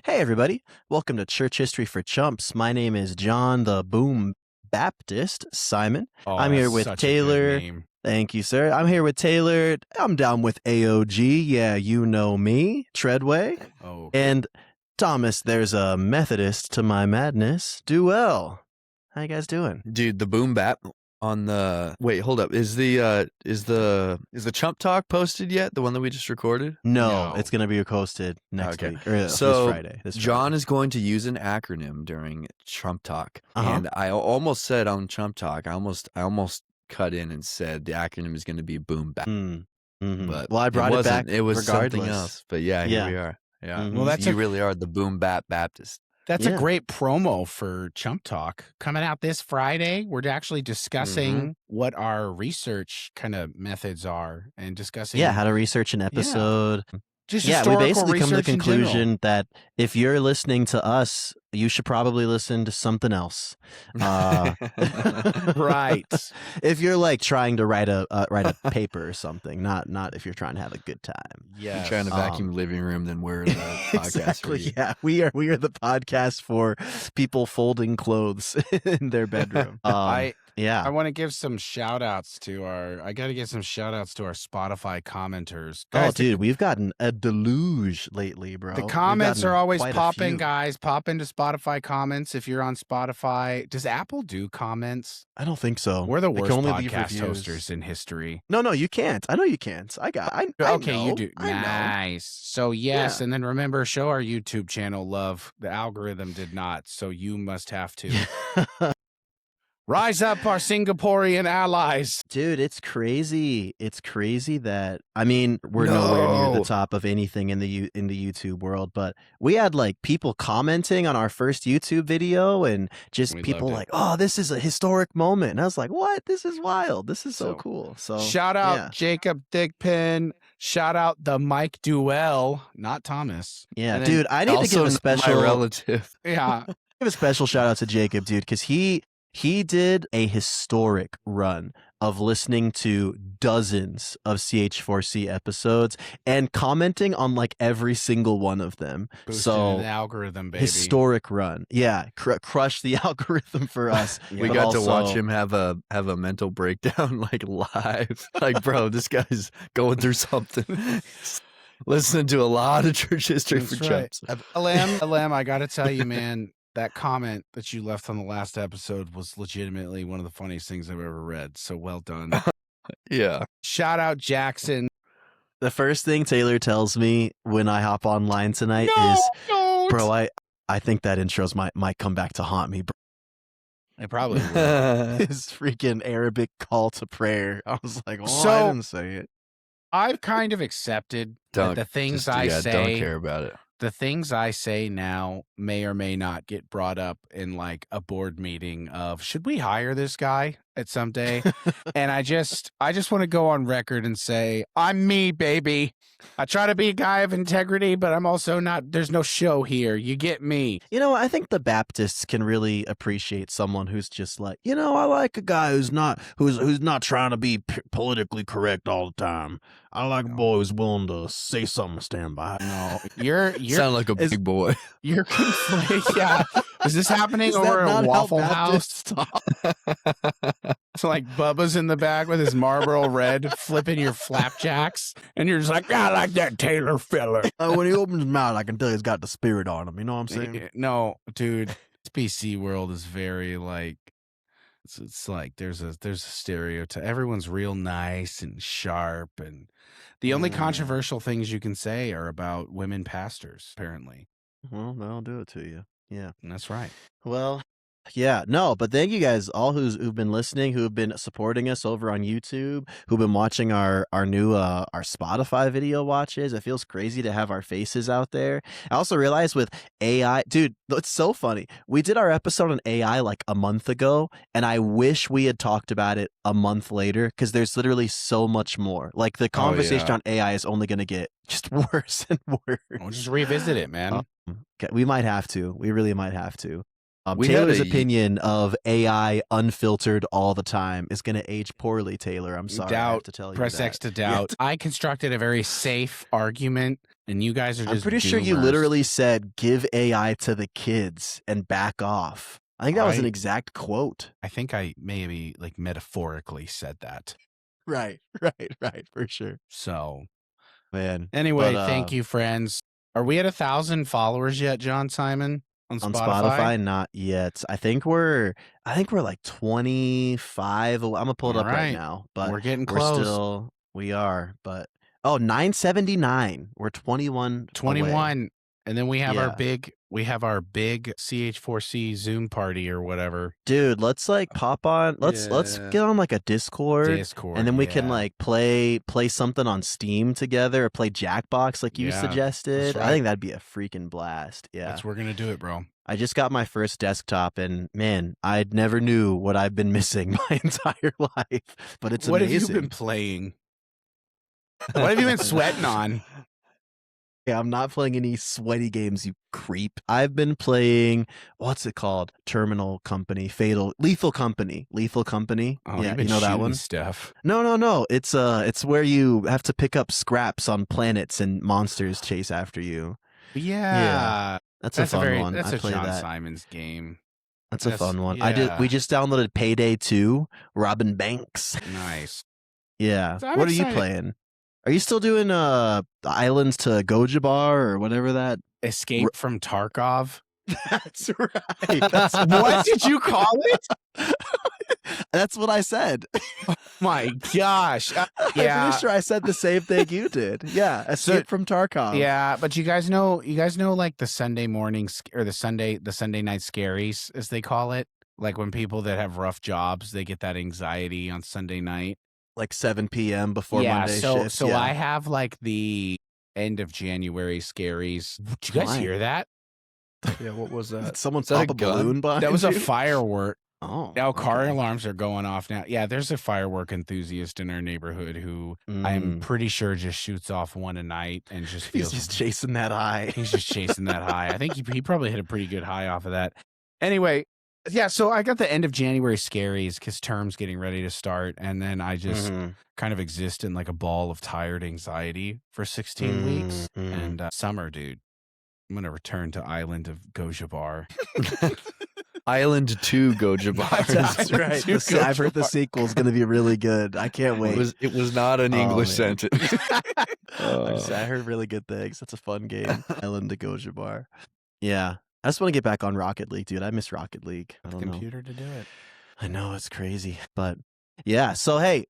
Hey, everybody. Welcome to Church History for Chumps. My name is John the Boom Baptist Simon. Oh, I'm here with such Taylor. A good name. Thank you, sir. I'm here with Taylor. I'm down with AOG. Yeah, you know me. Treadway. Oh, And Thomas, there's a Methodist to my madness. Do well. How you guys doing? Dude, the boom bap on the wait, hold up. Is the Chump Talk posted yet? The one that we just recorded? No, No. it's going to be posted next Okay. week. Or So, this Friday. John is going to use an acronym during Chump Talk. Uh-huh. And I almost said on Chump Talk, I almost cut in and said the acronym is going to be boom bap. But well, I brought it back. It was regardless. something else. But yeah, here we are. Yeah. Mhm. Well, that's you really are the boom bap Baptist. That's Yeah. a great promo for Chump Talk coming out this Friday. We're actually discussing what our research kind of methods are and discussing how to research an episode. just Yeah, we historical basically come to the research in general. conclusion that if you're listening to us, you should probably listen to something else. Right. If you're like trying to write a paper or something, not if you're trying to have a good time. You're Yeah. trying to vacuum the living room, then we're the podcast. Exactly. for you. Yeah, we are the podcast for people folding clothes in their bedroom. I Yeah. want to give some shout outs to our Spotify commenters. Oh, Guys, dude, we've gotten a deluge lately, bro. the We've comments gotten are always quite a popping, few. guys. Pop into Spotify comments if you're on Spotify. Does Apple do comments? I don't think so. We're the They worst can only leave podcast reviews. hosters in history. No, you can't. I know you can't. I Okay, know. you do. I know. Nice. So, yes. Yeah. And then remember, show our YouTube channel love. The algorithm did not. So, you must have to. Rise up, our Singaporean allies. Dude, it's crazy. It's crazy that we're nowhere near the No. top of anything in the YouTube world, but we had like people commenting on our first YouTube video and just We people loved it. like, "Oh, this is a historic moment." And I was like, "What? This is wild. This is so So, cool." So Shout out yeah. Jacob Dickpin. Shout out the Mike Duell, not Thomas. Yeah, And then dude, I need to Also, give a not special my relative. Yeah. give a special shout out to Jacob, dude, because he did a historic run of listening to dozens of CH4C episodes and commenting on like every single one of them. Boosted So the algorithm, baby. historic run. Yeah, crush the algorithm for us. We but got to watch also- him have a mental breakdown like live. Like, bro, this guy's going through something. Listening to a lot of church history That's for right. chumps. Alam, I got to tell you, man, that comment that you left on the last episode was legitimately one of the funniest things I've ever read. So well done. Yeah. Shout out Jackson. The first thing Taylor tells me when I hop online tonight No, is, don't. "Bro, I think that intro's might come back to haunt me, bro." It probably will. His freaking Arabic call to prayer. I was like, "Oh, So- I didn't say it." I've kind of accepted that the things I don't say, care about it. the things I say now may or may not get brought up in like a board meeting of, should we hire this guy at some day? And I just want to go on record and say, I'm me, baby. I try to be a guy of integrity, but I'm also not, there's no show here. You get me. You know, I think the Baptists can really appreciate someone who's just like, I like a guy who's not trying to be politically correct all the time. I like a boy who's willing to say something and stand by it. No, you're Sound like a big boy. you're conflating. Yeah. Is this happening Is that over not a how Waffle House? Baptists talk? So like Bubba's in the back with his Marlboro Red flipping your flapjacks, and you're just like, I like that Taylor fella. When he opens his mouth, I can tell he's got the spirit on him. You know what I'm saying? No, dude, this PC world is very like, it's like there's a stereotype. Everyone's real nice and sharp, and the only controversial things you can say are about women pastors, apparently. Well, that'll do it to you. Yeah. And that's right. Well, yeah, no, but thank you guys all who've been listening, who've been supporting us over on YouTube, who've been watching our new our Spotify video watches. It feels crazy to have our faces out there. I also realized with AI, dude, it's so funny. We did our episode on AI like a month ago, and I wish we had talked about it a month later because there's literally so much more. Like the conversation yeah. on AI is only going to get just worse and worse. We'll just revisit it, man. Okay, we might have to. We really might have to. We had Taylor's a- opinion of AI unfiltered all the time is going to age poorly, Taylor. I'm sorry. I have Doubt. to tell you Press that. X to doubt. I constructed a very safe argument and you guys are just I'm pretty sure you doomers. literally said, give AI to the kids and back off. I think that was an exact quote. I think I maybe like metaphorically said that. Right, for sure. So, Man. anyway, But, thank you, friends. Are we at 1,000 followers yet, John Simon, on on Spotify? Spotify, not yet. I think we're like 25. I'm gonna pull it All up right right. now, but We're getting close. we are, but 979. We're 21 away. 21. And then we have Yeah. our big CH4C Zoom party or whatever. Dude, let's like pop on. Let's get on like a Discord, and then we can like play something on Steam together, or play Jackbox like you suggested. right. I think that'd be a freaking blast. Yeah. That's we're gonna do it, bro. I just got my first desktop, and man, I never knew what I've been missing my entire life. But it's What amazing. have you been playing? What have you been sweating on? Yeah, I'm not playing any sweaty games, you creep. I've been playing, what's it called? Terminal Company, Lethal Company. Oh, yeah, you've been you know that shooting one? stuff. No. It's where you have to pick up scraps on planets and monsters chase after you. Yeah. That's a fun one. That's I a play John that. Simon's game. That's a fun one. Yeah. We just downloaded Payday 2, Robin Banks. Nice. Yeah. So I'm What are you excited. playing? Are you still doing Islands to Gojabar or whatever that? Escape from Tarkov. That's right. What did you call it? That's what I said. My gosh. I'm pretty sure I said the same thing you did. Yeah, Escape from Tarkov. Yeah, but you guys know like the Sunday mornings or the Sunday night scaries, as they call it. Like when people that have rough jobs, they get that anxiety on Sunday night. Like 7 p.m. before Monday shift. So I have like the end of January scaries. Did you guys hear that? Yeah, what was that? Did someone that pop a a gun? balloon behind That was a you? firework. Oh. Now car okay. alarms are going off now. Yeah, there's a firework enthusiast in our neighborhood who I'm pretty sure just shoots off one a night and just feels He's just chasing that high. He's just chasing that high. I think he probably hit a pretty good high off of that. Anyway, yeah, so I got the end of January scaries because term's getting ready to start, and then I just kind of exist in like a ball of tired anxiety for 16 weeks. And summer, dude, I'm gonna return to Island of Gojabar. Island 2 Gojabar. That's right. I've heard the sequel's going to be really good. I can't wait. It was not an English sentence. I heard really good things. That's a fun game. Island to Gojabar. Yeah. I just want to get back on Rocket League, dude. I miss Rocket League. I don't know. Computer to do it. I know, it's crazy. But yeah, so hey,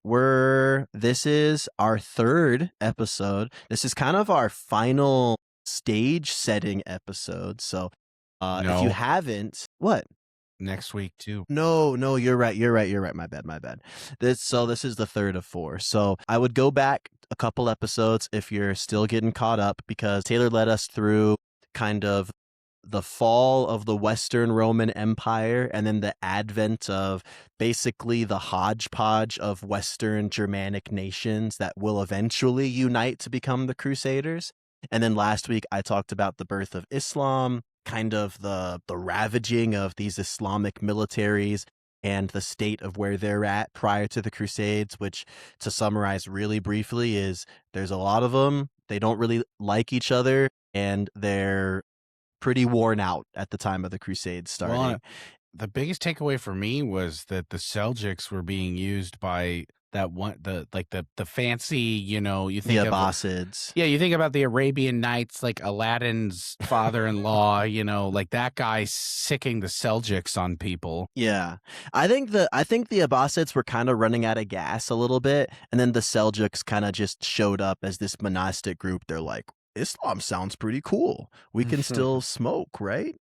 this is our third episode. This is kind of our final stage setting episode. So if you haven't, what? Next week too. No, you're right. My bad. This is the third of 4. So I would go back a couple episodes if you're still getting caught up, because Taylor led us through kind of the fall of the Western Roman Empire and then the advent of basically the hodgepodge of Western Germanic nations that will eventually unite to become the Crusaders. And then last week I talked about the birth of Islam, kind of the ravaging of these Islamic militaries and the state of where they're at prior to the Crusades, which, to summarize really briefly, is there's a lot of them. They don't really like each other, and they're pretty worn out at the time of the Crusades starting. Well, the biggest takeaway for me was that the Seljuks were being used by that one, the fancy, you think the Abbasids. You think about the Arabian Nights, like Aladdin's father-in-law, like that guy sicking the Seljuks on people. Yeah. I think the Abbasids were kind of running out of gas a little bit, and then the Seljuks kind of just showed up as this monastic group. They're like, Islam sounds pretty cool. We can still smoke, right?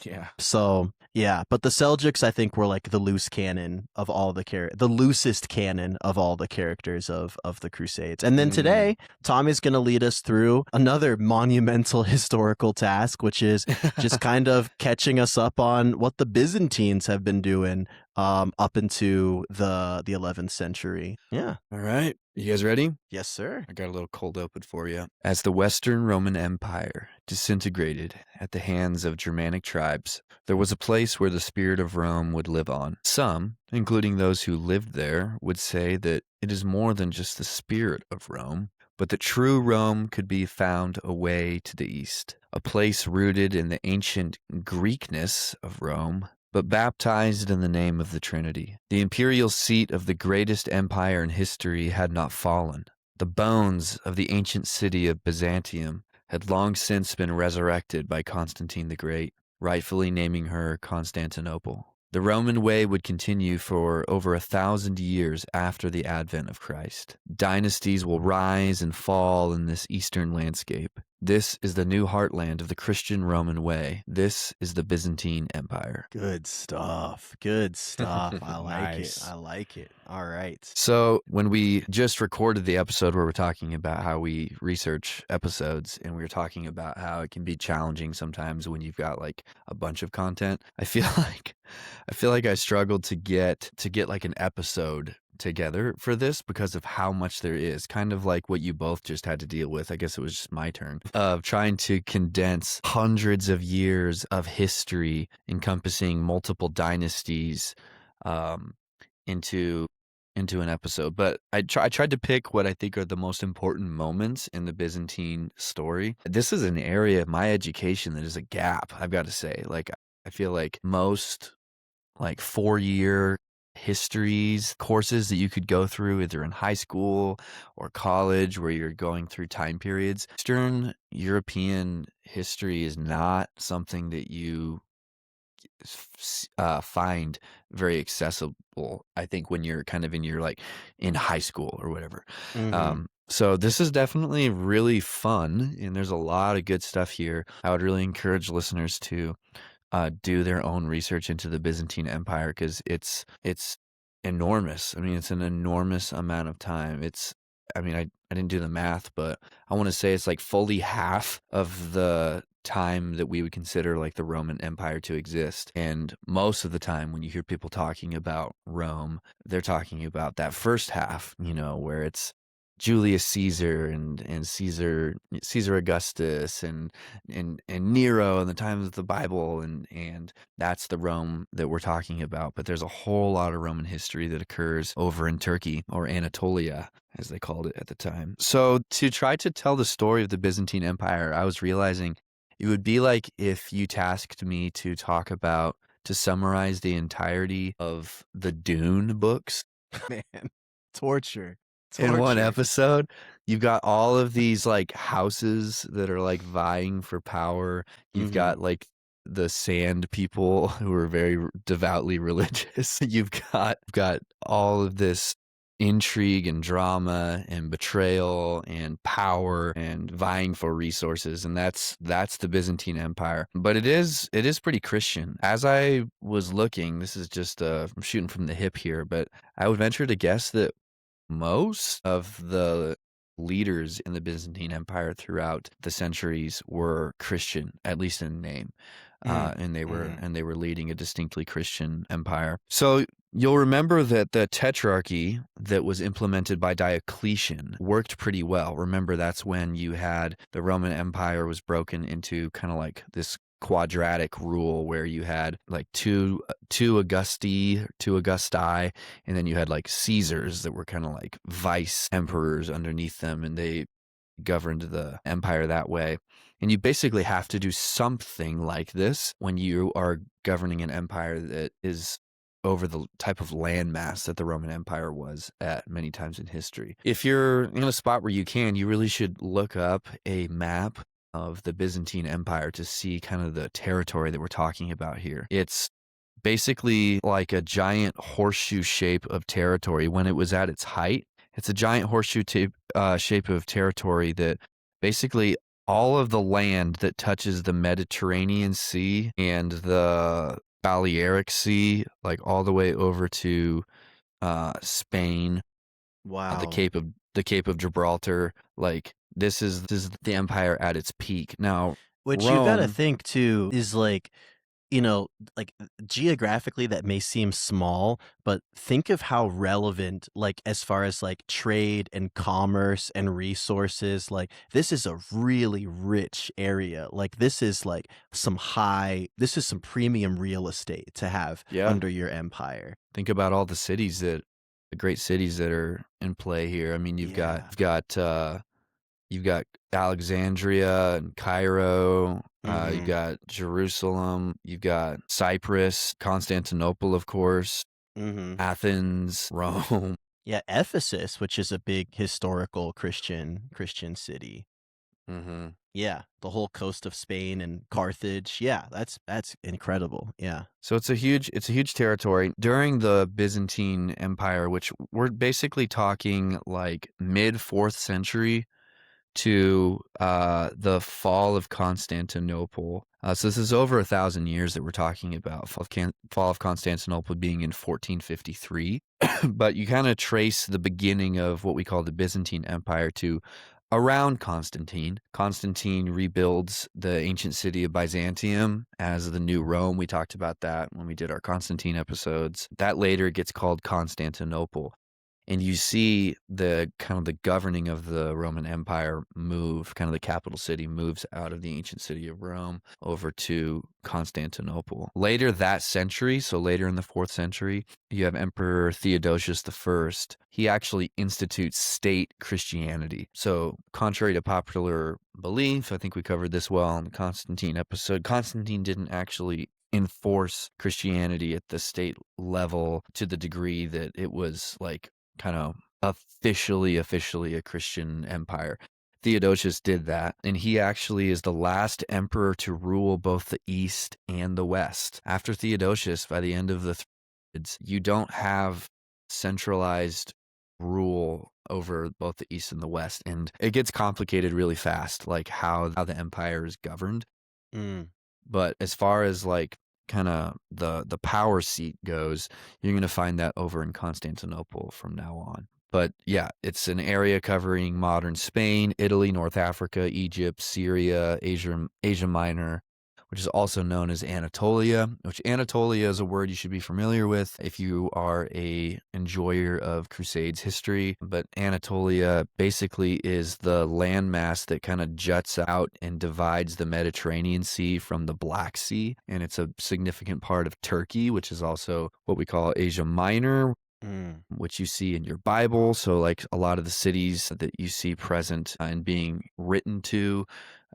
Yeah. So, yeah, but the Seljuks, I think, were like the loose cannon of all the loosest cannon of all the characters of the Crusades. And then today, Tommy's going to lead us through another monumental historical task, which is just kind of catching us up on what the Byzantines have been doing up into the 11th century. Yeah. All right. You guys ready? Yes, sir. I got a little cold open for you. As the Western Roman Empire disintegrated at the hands of Germanic tribes, there was a place where the spirit of Rome would live on. Some, including those who lived there, would say that it is more than just the spirit of Rome, But the true Rome could be found away to the east, a place rooted in the ancient Greekness of Rome, but baptized in the name of the Trinity. The imperial seat of the greatest empire in history had not fallen. The bones of the ancient city of Byzantium had long since been resurrected by Constantine the Great, rightfully naming her Constantinople. The Roman way would continue for over 1,000 years after the advent of Christ. Dynasties will rise and fall in this eastern landscape. This is the new heartland of the Christian Roman way. This is the Byzantine Empire. Good stuff. Good stuff. I like it. Nice. I like it. All right. So when we just recorded the episode where we're talking about how we research episodes, and we were talking about how it can be challenging sometimes when you've got like a bunch of content, I feel like I struggled to get like an episode together for this because of how much there is, kind of like what you both just had to deal with. I guess it was just my turn of trying to condense hundreds of years of history encompassing multiple dynasties into an episode. But I tried to pick what I think are the most important moments in the Byzantine story. This is an area of my education that is a gap, I've got to say. Like, I feel like most like 4-year histories courses that you could go through either in high school or college where you're going through time periods, Eastern European history is not something that you find very accessible, I think, when you're kind of in high school or whatever. Mhm. So this is definitely really fun, and there's a lot of good stuff here. I would really encourage listeners to do their own research into the Byzantine Empire, because it's enormous. I mean, it's an enormous amount of time. I didn't do the math, but I want to say it's like fully half of the time that we would consider like the Roman Empire to exist. And most of the time when you hear people talking about Rome, they're talking about that first half, where it's Julius Caesar and Caesar Augustus and Nero and the times of the Bible, and that's the Rome that we're talking about. But there's a whole lot of Roman history that occurs over in Turkey, or Anatolia as they called it at the time. So to try to tell the story of the Byzantine Empire, I was realizing it would be like if you tasked me to summarize the entirety of the Dune books Man, torture. in one Torture. episode. You've got all of these like houses that are like vying for power. You've Mhm. got like the sand people who are very devoutly religious. You've got all of this intrigue and drama and betrayal and power and vying for resources, and that's the Byzantine Empire. But it is pretty Christian. As I was looking, this is just I'm shooting from the hip here, but I would venture to guess that most of the leaders in the Byzantine Empire throughout the centuries were Christian, at least in name, and they were leading a distinctly Christian empire. So you'll remember that the tetrarchy that was implemented by Diocletian worked pretty well. Remember, that's when you had the Roman Empire was broken into kind of like this quadratic rule where you had like two Augusti, and then you had like Caesars that were kind of like vice emperors underneath them, and they governed the empire that way. And you basically have to do something like this when you are governing an empire that is over the type of landmass that the Roman Empire was at many times in history. If you're in a spot where you can, you really should look up a map of the Byzantine Empire to see kind of the territory that we're talking about here. It's basically like a giant horseshoe shape of territory when it was at its height. It's a giant horseshoe shape of territory that basically all of the land that touches the Mediterranean Sea and the Balearic Sea, like all the way over to Spain, Wow. the Cape of Gibraltar, like this is the empire at its peak. Now, Which you gotta Rome, think too is like, like geographically that may seem small, but think of how relevant, like as far as like trade and commerce and resources, like this is a really rich area. Like this is some premium real estate to have yeah, under your empire. think about all the great cities that are in play here. I mean, you've got You've got Alexandria and Cairo. You've Mhm. got Jerusalem. You've got Cyprus, Constantinople, of course, Mhm. Athens, Rome. Yeah, Ephesus, which is a big historical Christian city. hmm Yeah, the whole coast of Spain and Carthage. Yeah, that's incredible. Yeah. So it's a huge territory during the Byzantine Empire, which we're basically talking like mid 4th century to the fall of Constantinople. So this is over 1,000 years that we're talking about. Fall of Constantinople being in 1453, but you kind of trace the beginning of what we call the Byzantine Empire to around Constantine. Constantine rebuilds the ancient city of Byzantium as the new Rome. We talked about that when we did our Constantine episodes. That later gets called Constantinople. And you see the kind of the governing of the Roman Empire move, kind of the capital city moves out of the ancient city of Rome over to Constantinople. Later that century, so later in the 4th century, you have Emperor Theodosius I. He actually institutes state Christianity. So, contrary to popular belief, I think we covered this well in the Constantine episode, Constantine didn't actually enforce Christianity at the state level to the degree that it was like kind of officially a Christian empire. Theodosius did that, and he actually is the last emperor to rule both the East and the West. After Theodosius, by the end of the Thrids, you don't have centralized rule over both the East and the West, and it gets complicated really fast, like how the empire is governed. Mm. But as far as like kind of the power seat goes, you're going to find that over in Constantinople from now on. But yeah, it's an area covering modern Spain, Italy, North Africa, Egypt, Syria, Asia Minor, which is also known as Anatolia, which Anatolia is a word you should be familiar with if you are a enjoyer of Crusades history. But Anatolia basically is the landmass that kind of juts out and divides the Mediterranean Sea from the Black Sea. And it's a significant part of Turkey, which is also what we call Asia Minor, Mm. which you see in your Bible. So, like a lot of the cities that you see present and being written to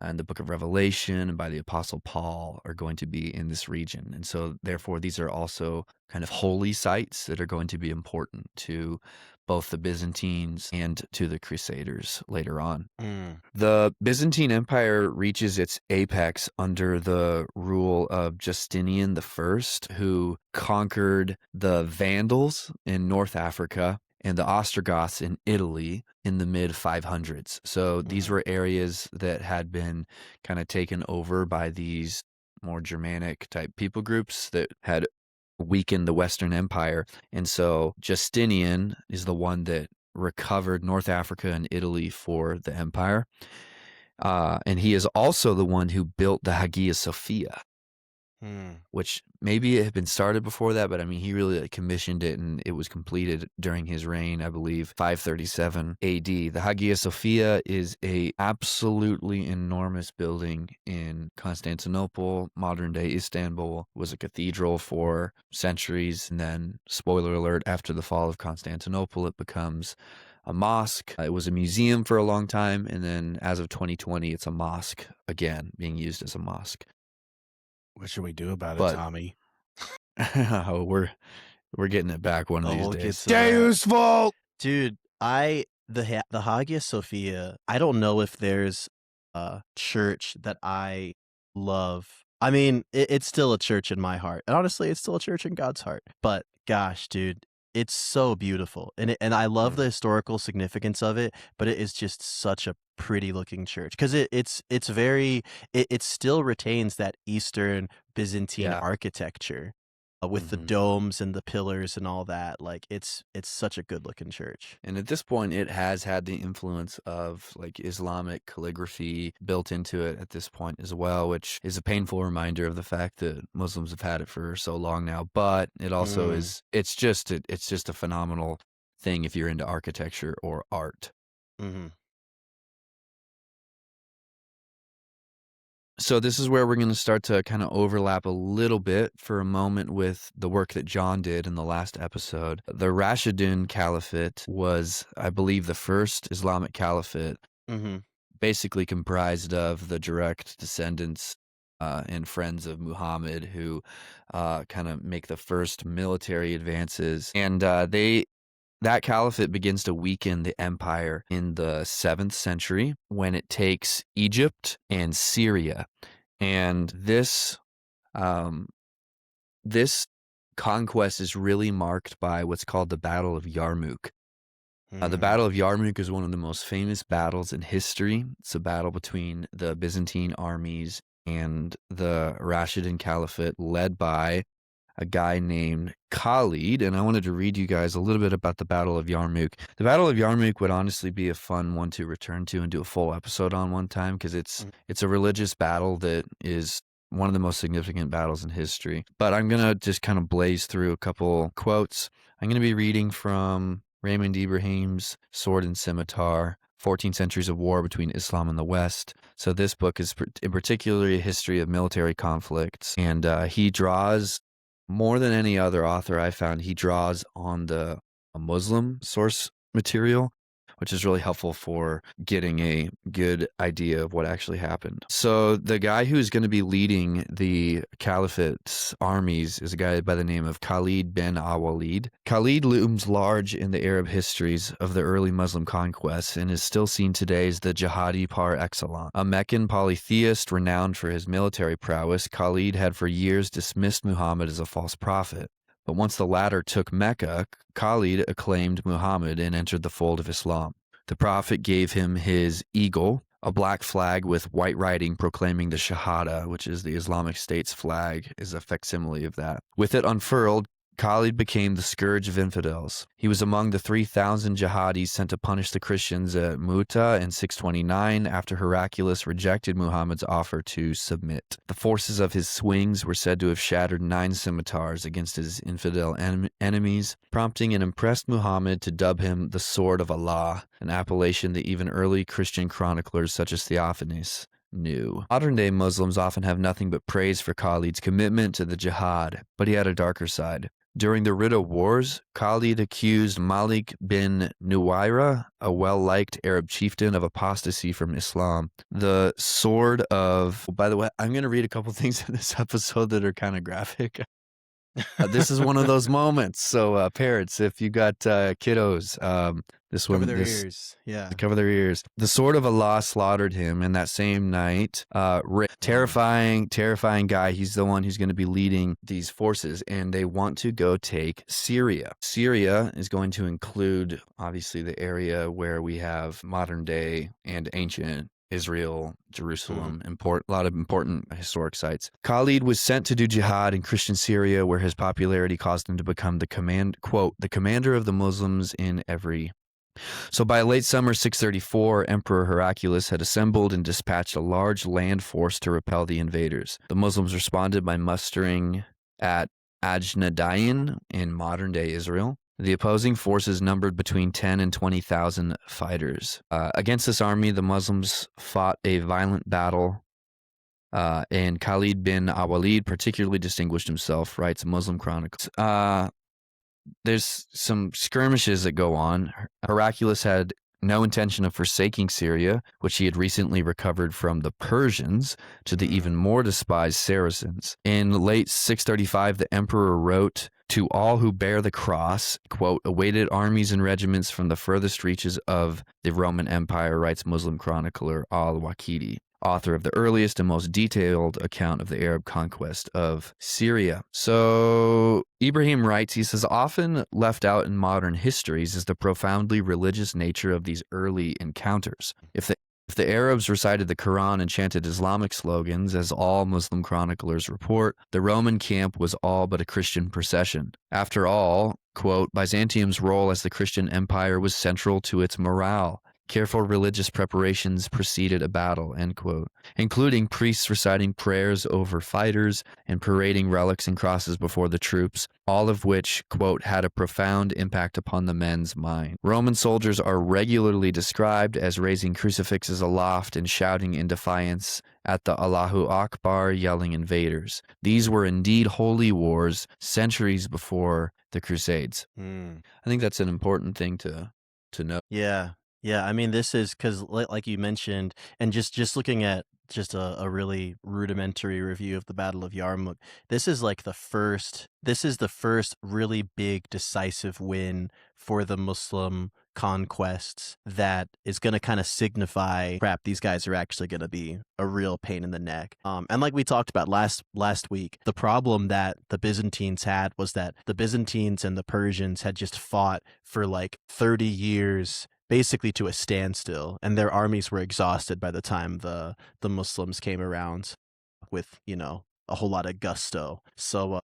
in the book of Revelation and by the Apostle Paul are going to be in this region. And so, therefore, these are also kind of holy sites that are going to be important to both the Byzantines and to the Crusaders later on. Mm. The Byzantine Empire reaches its apex under the rule of Justinian I, who conquered the Vandals in North Africa and the Ostrogoths in Italy in the mid 500s. So these Mm. were areas that had been kind of taken over by these more Germanic type people groups that had weakened the Western Empire. And so Justinian is the one that recovered North Africa and Italy for the empire. And he is also the one who built the Hagia Sophia, Mm. which maybe it had been started before that, but I mean, he really commissioned it and it was completed during his reign, I believe, 537 AD. The Hagia Sophia is a absolutely enormous building in Constantinople, modern day Istanbul. It was a cathedral for centuries. And then, spoiler alert, after the fall of Constantinople, it becomes a mosque. It was a museum for a long time. And then as of 2020, it's a mosque again, being used as a mosque. What should we do about it, But Tommy? oh, we're getting it back one of these We'll get days. to that. Deus Vult! Dude, the Hagia Sophia, I don't know if there's a church that I love. I mean, it's still a church in my heart. And honestly, it's still a church in God's heart. But gosh, dude, it's so beautiful. And I love the historical significance of it, but it is just such a pretty looking church because it's very it still retains that Eastern Byzantine Yeah. architecture with the Mhm. domes and the pillars and all that. Like it's such a good looking church. And at this point, it has had the influence of like Islamic calligraphy built into it at this point as well, which is a painful reminder of the fact that Muslims have had it for so long now. But it also is, it's just a phenomenal thing if you're into architecture or art. Mm-hmm. So this is where we're going to start to kind of overlap a little bit for a moment with the work that John did in the last episode. The Rashidun Caliphate was, I believe, the first Islamic caliphate Mm-hmm. basically comprised of the direct descendants and friends of Muhammad who kind of make the first military advances. And that caliphate begins to weaken the empire in the 7th century when it takes Egypt and Syria. And this this conquest is really marked by what's called the Battle of Yarmouk. The Battle of Yarmouk is one of the most famous battles in history. It's a battle between the Byzantine armies and the Rashidun Caliphate led by a guy named Khalid, and I wanted to read you guys a little bit about the Battle of Yarmouk. The Battle of Yarmouk would honestly be a fun one to return to and do a full episode on one time, because it's a religious battle that is one of the most significant battles in history. But I'm going to just kind of blaze through a couple quotes. I'm going to be reading from Raymond Ibrahim's Sword and Scimitar, 14 Centuries of War Between Islam and the West. So this book is in particular a history of military conflicts, and he draws, more than any other author I found, he draws on the Muslim source material, which is really helpful for getting a good idea of what actually happened. So the guy who's going to be leading the caliphate's armies is a guy by the name of Khalid bin al-Walid. Khalid looms large in the Arab histories of the early Muslim conquests and is still seen today as the jihadi par excellence. A Meccan polytheist renowned for his military prowess, Khalid had for years dismissed Muhammad as a false prophet. But once the latter took Mecca, Khalid acclaimed Muhammad and entered the fold of Islam. The prophet gave him his eagle, a black flag with white writing proclaiming the Shahada, which is the Islamic State's flag, is a facsimile of that. With it unfurled, Khalid became the scourge of infidels. He was among the 3,000 jihadis sent to punish the Christians at Mu'tah in 629 after Heraclius rejected Muhammad's offer to submit. The forces of his swings were said to have shattered 9 scimitars against his infidel enemies, prompting an impressed Muhammad to dub him the Sword of Allah, an appellation that even early Christian chroniclers such as Theophanes knew. Modern-day Muslims often have nothing but praise for Khalid's commitment to the jihad, but he had a darker side. During the Ridda Wars, Khalid accused Malik bin Nuwayra, a well-liked Arab chieftain, of apostasy from Islam. The sword of... By the way, I'm going to read a couple things in this episode that are kind of graphic. This is one of those moments. So, parents, if you got kiddos, this one... Cover their ears. Yeah. Cover their ears. The sword of Allah slaughtered him, and that same night, terrifying guy, he's the one who's going to be leading these forces, and they want to go take Syria. Syria is going to include, obviously, the area where we have modern-day and ancient Israel, Jerusalem, a lot of important historic sites. Khalid was sent to do jihad in Christian Syria, where his popularity caused him to become the commander of the Muslims in every... So by late summer 634, Emperor Heraclius had assembled and dispatched a large land force to repel the invaders. The Muslims responded by mustering at Ajnadayn in modern-day Israel. The opposing forces numbered between 10 and 20,000 fighters. Against this army, the Muslims fought a violent battle, and Khalid bin al-Walid particularly distinguished himself, writes Muslim Chronicles. There's some skirmishes that go on. Heraclius had no intention of forsaking Syria, which he had recently recovered from the Persians, to the even more despised Saracens. In late 635, the emperor wrote, "To all who bear the cross," quote, "awaited armies and regiments from the furthest reaches of the Roman Empire," writes Muslim chronicler al-Waqidi, author of the earliest and most detailed account of the Arab conquest of Syria. So Ibrahim writes, he says, often left out in modern histories is the profoundly religious nature of these early encounters. If the Arabs recited the Quran and chanted Islamic slogans, as all Muslim chroniclers report, the Roman camp was all but a Christian procession. After all, quote, Byzantium's role as the Christian empire was central to its morale. Careful religious preparations preceded a battle, end quote, including priests reciting prayers over fighters and parading relics and crosses before the troops, all of which, quote, had a profound impact upon the men's mind. Roman soldiers are regularly described as raising crucifixes aloft and shouting in defiance at the Allahu Akbar, yelling invaders. These were indeed holy wars centuries before the Crusades. I think that's an important thing to know. Yeah. Yeah, I mean, this is because, like you mentioned, and just looking at just a really rudimentary review of the Battle of Yarmouk, this is like the first. This is the first really big, decisive win for the Muslim conquests that is going to kind of signify, crap, these guys are actually going to be a real pain in the neck. And like we talked about last week, the problem that the Byzantines had was that the Byzantines and the Persians had just fought for like 30 years basically to a standstill, and their armies were exhausted by the time the Muslims came around with, a whole lot of gusto. So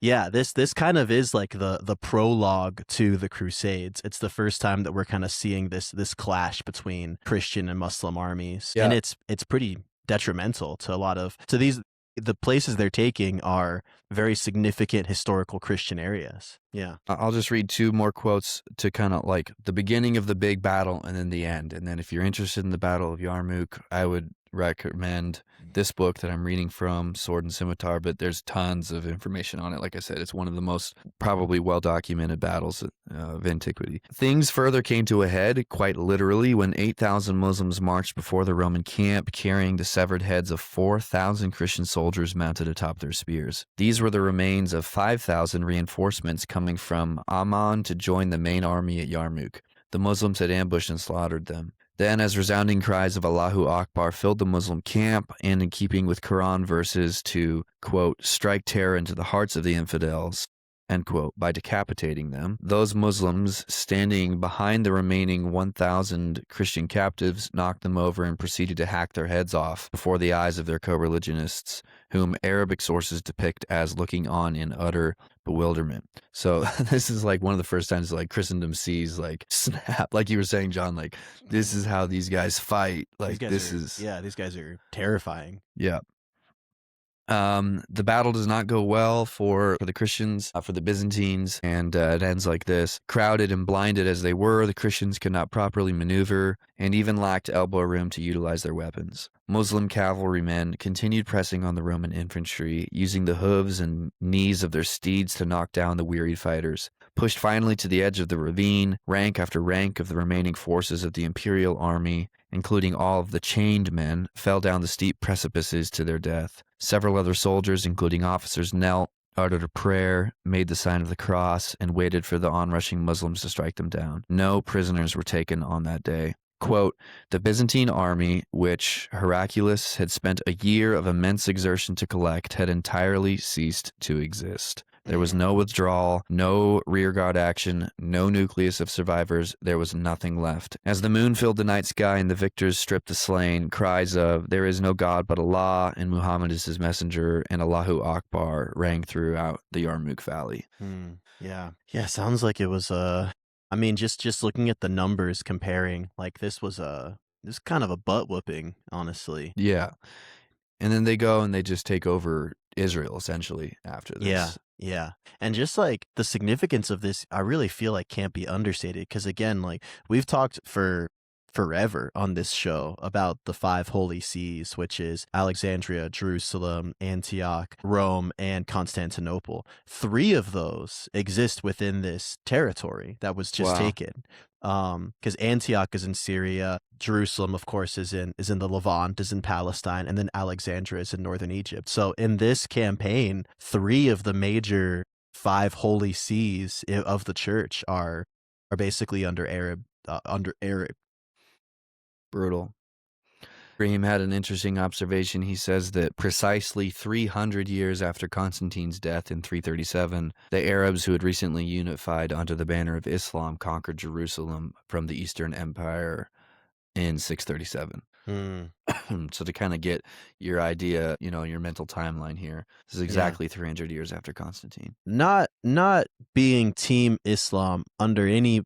yeah, this kind of is like the prologue to the Crusades. It's the first time that we're kind of seeing this clash between Christian and Muslim armies, and Yeah. it's pretty detrimental to a lot of to these the places they're taking are very significant historical Christian areas. Yeah. I'll just read two more quotes to kind of like the beginning of the big battle and then the end. And then if you're interested in the Battle of Yarmouk, I would recommend this book that I'm reading from, Sword and Scimitar, but there's tons of information on it. Like I said, it's one of the most probably well-documented battles of antiquity. Things further came to a head, quite literally, when 8,000 Muslims marched before the Roman camp, carrying the severed heads of 4,000 Christian soldiers mounted atop their spears. These were the remains of 5,000 reinforcements coming from Amman to join the main army at Yarmouk. The Muslims had ambushed and slaughtered them. Then, as resounding cries of Allahu Akbar filled the Muslim camp, and in keeping with Quran verses to, quote, strike terror into the hearts of the infidels, end quote, by decapitating them, those Muslims standing behind the remaining 1,000 Christian captives knocked them over and proceeded to hack their heads off before the eyes of their co-religionists, whom Arabic sources depict as looking on in utter bewilderment. So this is like one of the first times like Christendom sees like snap, like you were saying, John, like this is how these guys fight. Like These guys are terrifying. Yeah. The battle does not go well for the Christians, for the Byzantines, and it ends like this. Crowded and blinded as they were, the Christians could not properly maneuver and even lacked elbow room to utilize their weapons. Muslim cavalrymen continued pressing on the Roman infantry, using the hooves and knees of their steeds to knock down the wearied fighters. Pushed finally to the edge of the ravine, rank after rank of the remaining forces of the imperial army, including all of the chained men, fell down the steep precipices to their death. Several other soldiers, including officers, knelt, uttered a prayer, made the sign of the cross, and waited for the onrushing Muslims to strike them down. No prisoners were taken on that day. Quote, the Byzantine army, which Heraclius had spent a year of immense exertion to collect, had entirely ceased to exist. There was no withdrawal, no rearguard action, no nucleus of survivors. There was nothing left. As the moon filled the night sky and the victors stripped the slain, cries of, there is no God but Allah, and Muhammad is his messenger, and Allahu Akbar rang throughout the Yarmouk Valley. Yeah. Yeah, sounds like it was, I mean, just looking at the numbers comparing, like this was kind of a butt whooping, honestly. Yeah. And then they go and they just take over Israel, essentially, after this. Yeah. Yeah. And just like the significance of this, I really feel like can't be understated. Because again, like we've talked for forever on this show about the 5 holy sees, which is Alexandria, Jerusalem, Antioch, Rome, and Constantinople. 3 of those exist within this territory that was just taken. Because Antioch is in Syria, Jerusalem, of course, is in the Levant, is in Palestine, and then Alexandria is in northern Egypt. So in this campaign, 3 of the major 5 holy sees of the church are basically under Arab. Brutal. Brahim had an interesting observation. He says that precisely 300 years after Constantine's death in 337, the Arabs who had recently unified under the banner of Islam conquered Jerusalem from the Eastern Empire in 637. So to kind of get your idea, your mental timeline here, this is exactly 300 years after Constantine. Not being Team Islam under any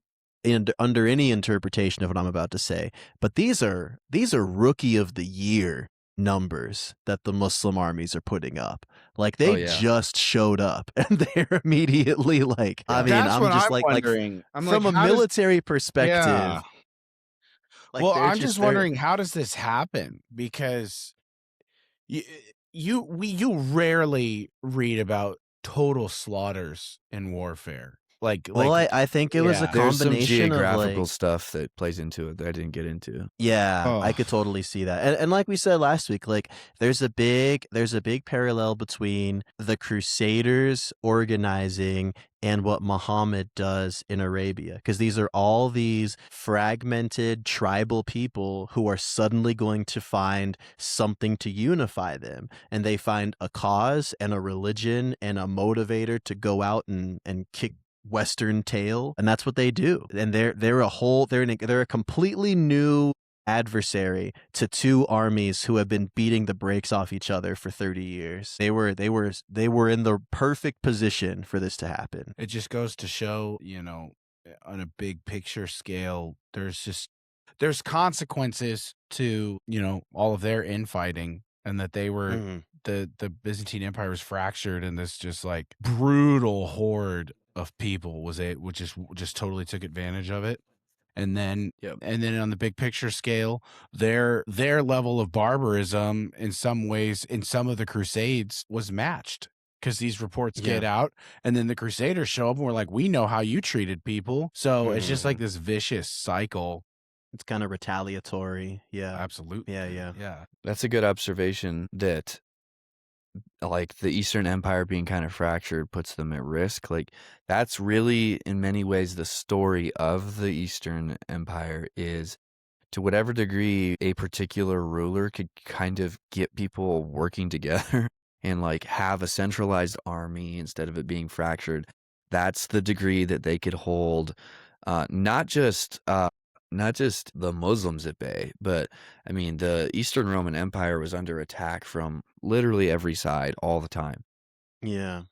interpretation of what I'm about to say, but these are rookie of the year numbers that the Muslim armies are putting up. Like they just showed up and they're immediately like, I mean, That's I'm what just I'm like wondering. I'm from like, a military perspective. Yeah. Like well, I'm just wondering, how does this happen? Because you rarely read about total slaughters in warfare. Well, I think it was a yeah. There's some combination of geographical like stuff that plays into it that I didn't get into. yeah, I Oh, could totally see that. And like we said last week, like there's a big parallel between the Crusaders organizing and what Muhammad does in Arabia, because these are all these fragmented tribal people who are suddenly going to find something to unify them, and they find a cause and a religion and a motivator to go out and kick Western tail, and that's what they do. And they're a completely new adversary to two armies who have been beating the brakes off each other for 30 years. They were in the perfect position for this to happen. it just goes to show, on a big picture scale, there's consequences to, all of their infighting, and that they were Mhm. the Byzantine Empire was fractured, and this just like brutal horde of people which just totally took advantage of it. And then Yep. on the big picture scale, their level of barbarism in some ways in some of the Crusades was matched, because these reports get Yeah. out, and then the Crusaders show up and we're like, we know how you treated people. So it's just like Mhm. this vicious cycle. It's kind of retaliatory. Yeah. Absolutely. Yeah, yeah. Yeah. That's a good observation that like the Eastern Empire being kind of fractured puts them at risk. Like that's really in many ways the story of the Eastern Empire is to whatever degree a particular ruler could kind of get people working together and like have a centralized army instead of it being fractured. That's the degree that they could hold uh, not just uh, not just the Muslims at bay, but I mean the Eastern Roman Empire was under attack from literally every side all the time. Yeah.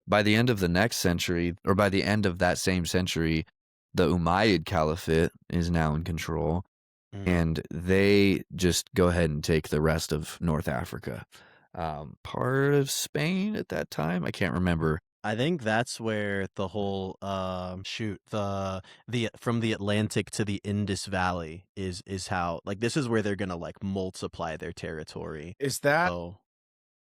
By the end of the next century, or by the end of that same century, the Umayyad Caliphate is now in control, Mhm. and they just go ahead and take the rest of North Africa. Part of Spain at that time, I can't remember. I think that's where the whole shoot the from the Atlantic to the Indus Valley is how, like, this is where they're gonna like multiply their territory. Is that So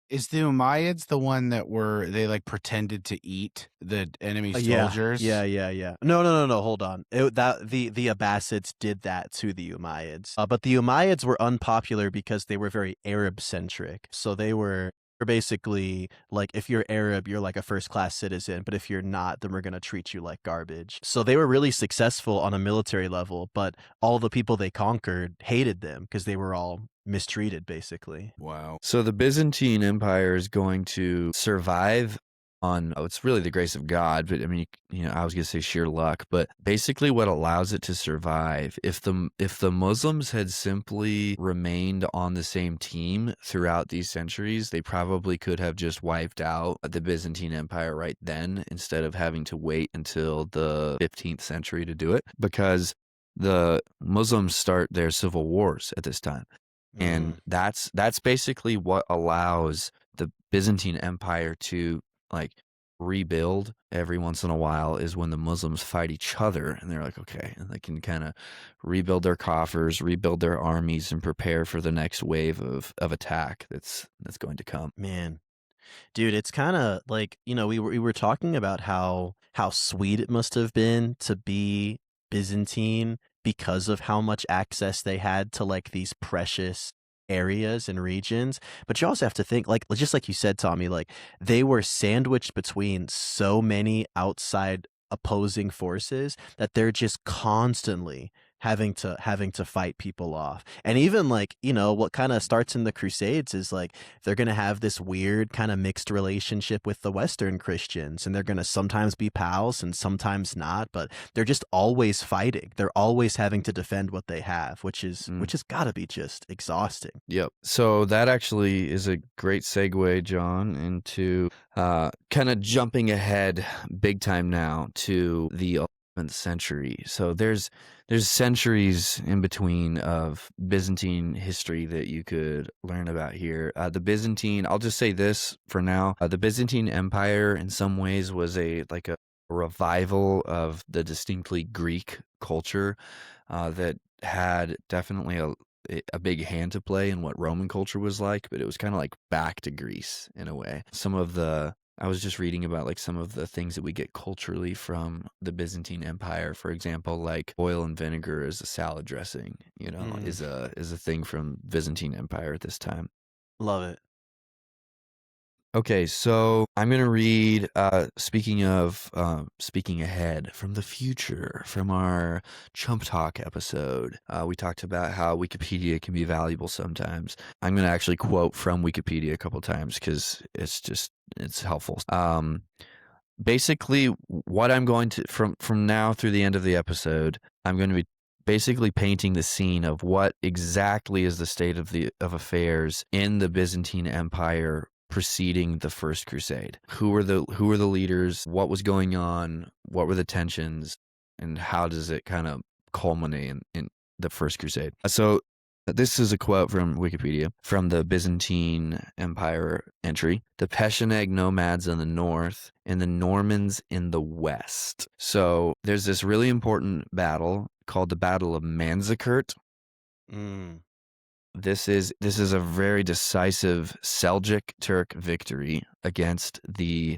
is the Umayyads the one that they like pretended to eat the enemy yeah, soldiers? yeah. No. Hold on. The Abbasids did that to the Umayyads, but the Umayyads were unpopular because they were very Arab centric. So they were basically like, if you're Arab, you're like a first class citizen, but if you're not, then we're gonna treat you like garbage. So they were really successful on a military level, but all the people they conquered hated them because they were all mistreated, basically. Wow. So the Byzantine Empire is going to survive on, oh, it's really the grace of God, but I mean, I was going to say sheer luck, but basically what allows it to survive, if the Muslims had simply remained on the same team throughout these centuries, they probably could have just wiped out the Byzantine Empire right then instead of having to wait until the 15th century to do it, because the Muslims start their civil wars at this time. And Mm, that's basically what allows the Byzantine Empire to like rebuild every once in a while, is when the Muslims fight each other and they're like, okay, and they can kind of rebuild their coffers, rebuild their armies, and prepare for the next wave of attack that's going to come. man. Dude, it's kind of like, we were talking about how sweet it must have been to be Byzantine because of how much access they had to like these precious areas and regions. But you also have to think, like, just like you said, Tommy, like they were sandwiched between so many outside opposing forces that they're just constantly having to fight people off. And even like, what kind of starts in the Crusades is like they're going to have this weird kind of mixed relationship with the Western Christians, and they're going to sometimes be pals and sometimes not, but they're just always fighting. They're always having to defend what they have, which has got to be just exhausting. Yep. So that actually is a great segue, John, into kind of jumping ahead big time now to the 11th century. So there's centuries in between of Byzantine history that you could learn about here. The Byzantine, I'll just say this for now. The Byzantine Empire in some ways was a revival of the distinctly Greek culture that had definitely a big hand to play in what Roman culture was like, but it was kind of like back to Greece in a way. Some of the I was just reading about like some of the things that we get culturally from the Byzantine Empire. For example, like oil and vinegar as a salad dressing, is a thing from Byzantine Empire at this time. Love it. Okay, so I'm going to read, speaking of speaking ahead from the future, from our Chump Talk episode, we talked about how Wikipedia can be valuable sometimes. I'm going to actually quote from Wikipedia a couple times because it's helpful. Basically, what I'm going to, from now through the end of the episode, I'm going to be basically painting the scene of what exactly is the state of affairs in the Byzantine Empire preceding the First Crusade. Who were the leaders? What was going on? What were the tensions? And how does it kind of culminate in the First Crusade? So this is a quote from Wikipedia from the Byzantine Empire entry. The Pecheneг nomads in the north and the Normans in the west. So there's this really important battle called the Battle of Manzikert. This is a very decisive Seljuk Turk victory against the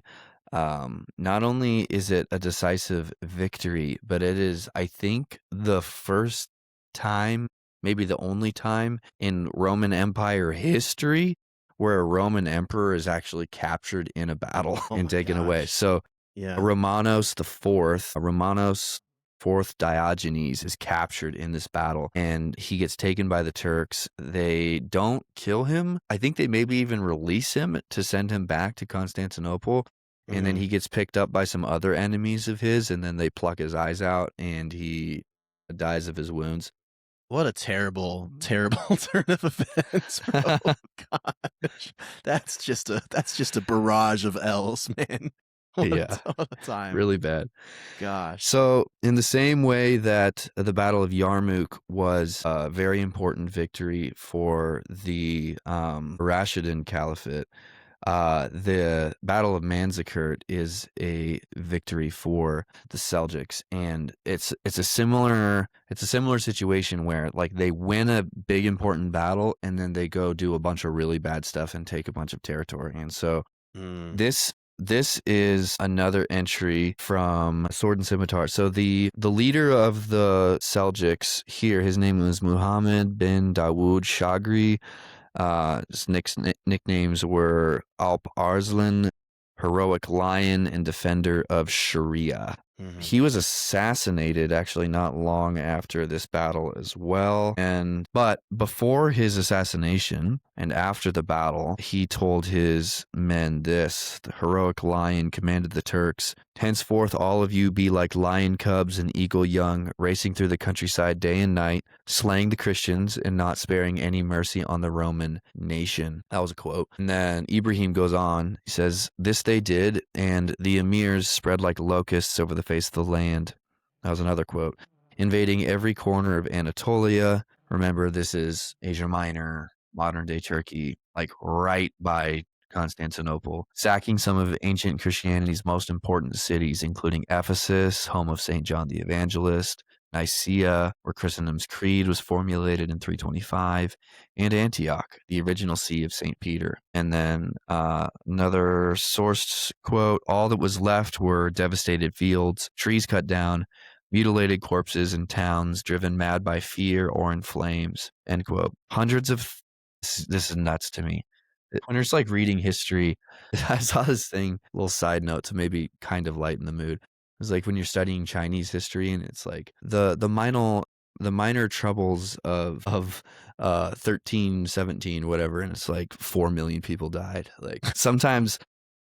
not only is it a decisive victory, but it is, I think, the first time, maybe the only time in Roman Empire history where a Roman emperor is actually captured in a battle and taken away. So Yeah. Romanos IV Diogenes is captured in this battle and he gets taken by the Turks. They don't kill him. I think they maybe even release him to send him back to Constantinople. And then he gets picked up by some other enemies of his, and then they pluck his eyes out and he dies of his wounds. What a terrible, terrible turn of events, bro. Gosh. That's just a barrage of L's, man. What a time. Really bad. Gosh. So in the same way that the Battle of Yarmouk was a very important victory for the Rashidun Caliphate, the Battle of Manzikert is a victory for the Seljuks, and it's a similar situation where like they win a big important battle and then they go do a bunch of really bad stuff and take a bunch of territory. And so this is another entry from Sword and Scimitar. So the leader of the Seljuks here, his name was Muhammad bin Dawood Shagri. His nicknames were Alp Arslan, Heroic Lion, and Defender of Sharia. He was assassinated actually not long after this battle as well. But before his assassination and after the battle, he told his men this: the Heroic Lion commanded the Turks, "Henceforth all of you be like lion cubs and eagle young, racing through the countryside day and night, slaying the Christians and not sparing any mercy on the Roman nation." That was a quote. And then Ibrahim goes on. He says, "This they did, and the emirs spread like locusts over the face of the land." That was another quote. "Invading every corner of Anatolia." Remember, this is Asia Minor, modern day Turkey, like right by Constantinople. "Sacking some of ancient Christianity's most important cities, including Ephesus, home of St. John the Evangelist, Nicaea, where Christendom's creed was formulated in 325, and Antioch, the original see of St. Peter." And then another sourced quote: "All that was left were devastated fields, trees cut down, mutilated corpses, and towns driven mad by fear or in flames." End quote. This is nuts to me. When you're just like reading history, I saw this thing, little side note to maybe kind of lighten the mood. It was like when you're studying Chinese history and it's like the minor troubles of 1317, whatever, and it's like 4 million people died. Like sometimes,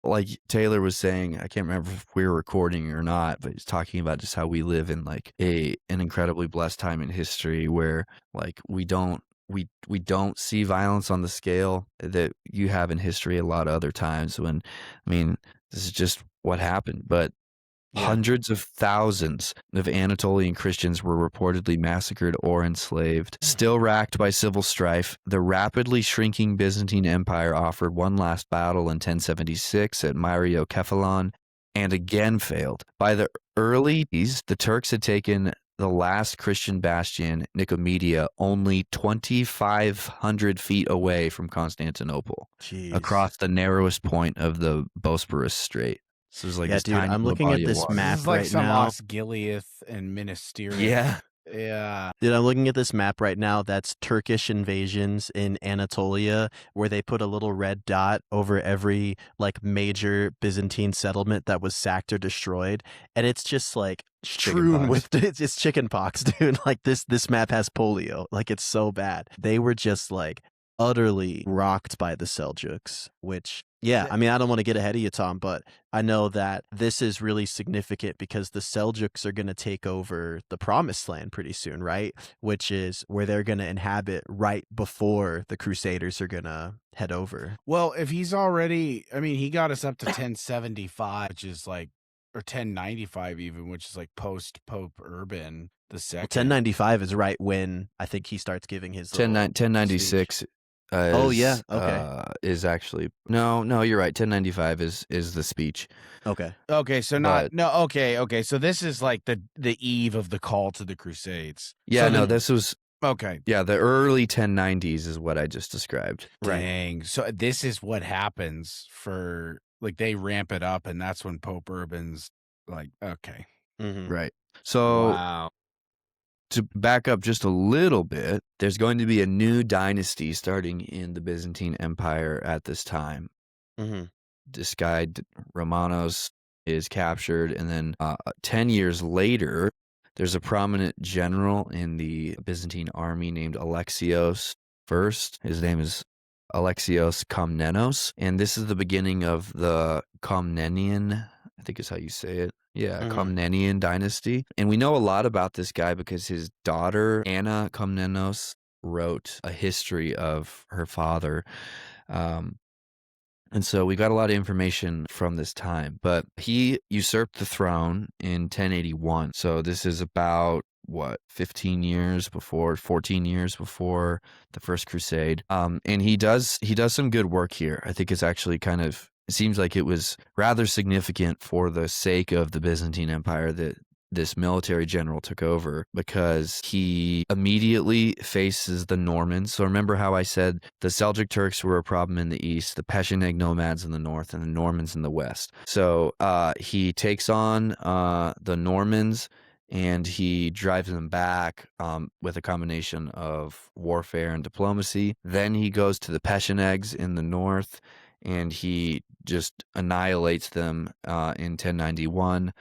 like Taylor was saying, I can't remember if we were recording or not, but he's talking about just how we live in like an incredibly blessed time in history where like we don't see violence on the scale that you have in history a lot of other times when, I mean, this is just what happened. But hundreds of thousands of Anatolian Christians were reportedly massacred or enslaved. Still racked by civil strife, the rapidly shrinking Byzantine Empire offered one last battle in 1076 at Myriokephalon and again failed. By the early 80s, the Turks had taken the last Christian bastion, Nicomedia, only 2,500 feet away from Constantinople, Jeez. across the narrowest point of the Bosporus Strait. So there's like Yeah, this dude, tiny I'm little looking at body of this water. This map is like right some now. Osgiliath and Minas Tirith. Yeah. Yeah. Dude, I'm looking at this map right now. That's Turkish invasions in Anatolia, where they put a little red dot over every like major Byzantine settlement that was sacked or destroyed, and it's just like strewn with it's chicken pox, dude. Like this map has polio. Like it's so bad. They were just like utterly rocked by the Seljuks, which yeah, I mean, I don't want to get ahead of you, Tom, but I know that this is really significant because the Seljuks are going to take over the Promised Land pretty soon, right? Which is where they're going to inhabit right before the Crusaders are going to head over. Well, if he's already, I mean, he got us up to 1075, which is like, or 1095 even, which is like post Pope Urban the Second. 1095 is right when I think he starts giving his 1096. Oh yeah, okay. Is actually no, you're right. 1095 is the speech. Okay. Okay, so okay. So this is like the eve of the call to the Crusades. Yeah, so this was okay. Yeah, the early 1090s is what I just described. Dang. Right. So this is what happens for like they ramp it up, and that's when Pope Urban's like, okay, right. So wow. To back up just a little bit, there's going to be a new dynasty starting in the Byzantine Empire at this time. This guy, Romanos, is captured, and then 10 years later, there's a prominent general in the Byzantine army named Alexios I. His name is Alexios Komnenos, and this is the beginning of the Komnenian, I think is how you say it. Yeah, Komnenian dynasty. And we know a lot about this guy because his daughter, Anna Komnenos, wrote a history of her father. And so we got a lot of information from this time. But he usurped the throne in 1081. So this is about, 14 years before the First Crusade. And he does some good work here. I think it's actually it seems like it was rather significant for the sake of the Byzantine Empire that this military general took over, because he immediately faces the Normans. So remember how I said the Seljuk Turks were a problem in the east, the Pecheneg nomads in the north, and the Normans in the west. So he takes on the Normans, and he drives them back with a combination of warfare and diplomacy. Then he goes to the Pechenegs in the north, and he just annihilates them in 1091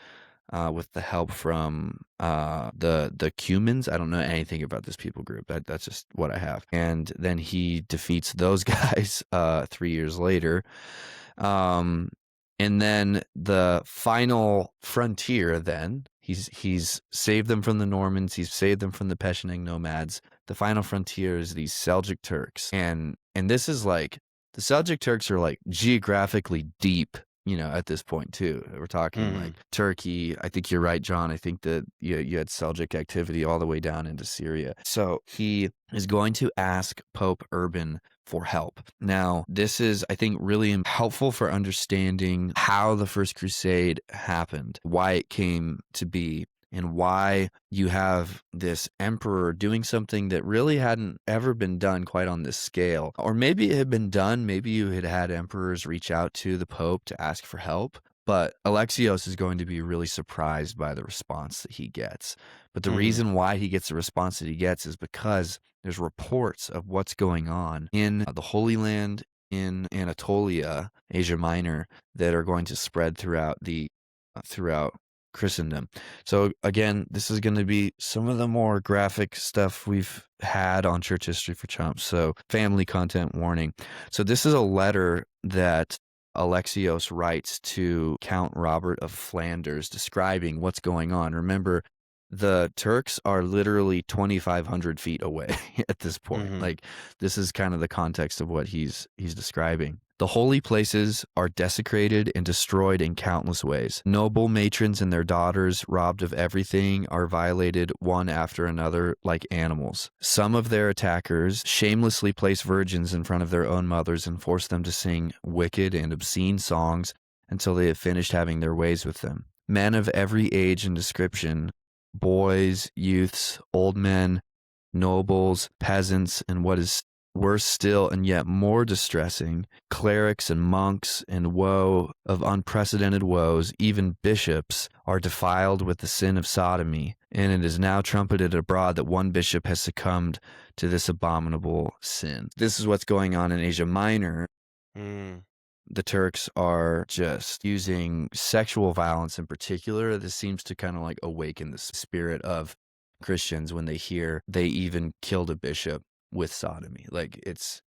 with the help from the Cumans. I don't know anything about this people group. That's just what I have. And then he defeats those guys 3 years later. And then the final frontier, then he's saved them from the Normans. He's saved them from the Pecheneg nomads. The final frontier is these Seljuk Turks, and this is like, the Seljuk Turks are like geographically deep, at this point too. We're talking like Turkey. I think you're right, John. I think that you had Seljuk activity all the way down into Syria. So he is going to ask Pope Urban for help. Now, this is, I think, really helpful for understanding how the First Crusade happened, why it came to be, and why you have this emperor doing something that really hadn't ever been done quite on this scale. Or maybe it had been done. Maybe you had emperors reach out to the Pope to ask for help. But Alexios is going to be really surprised by the response that he gets. But the reason why he gets the response that he gets is because there's reports of what's going on in the Holy Land, in Anatolia, Asia Minor, that are going to spread throughout Christendom. So again, this is going to be some of the more graphic stuff we've had on Church History for Chumps. So family content warning. So this is a letter that Alexios writes to Count Robert of Flanders describing what's going on. Remember, the Turks are literally 2,500 feet away at this point. Like, this is kind of the context of what he's describing. The holy places are desecrated and destroyed in countless ways. Noble matrons and their daughters, robbed of everything, are violated one after another like animals. Some of their attackers shamelessly place virgins in front of their own mothers and force them to sing wicked and obscene songs until they have finished having their ways with them. Men of every age and description boys, youths, old men, nobles, peasants, and what is worse still and yet more distressing, clerics and monks, and woe of unprecedented woes, even bishops, are defiled with the sin of sodomy, and it is now trumpeted abroad that one bishop has succumbed to this abominable sin. This is what's going on in Asia Minor. The Turks are just using sexual violence in particular. This seems to kind of like awaken the spirit of Christians when they hear they even killed a bishop with sodomy. Like it's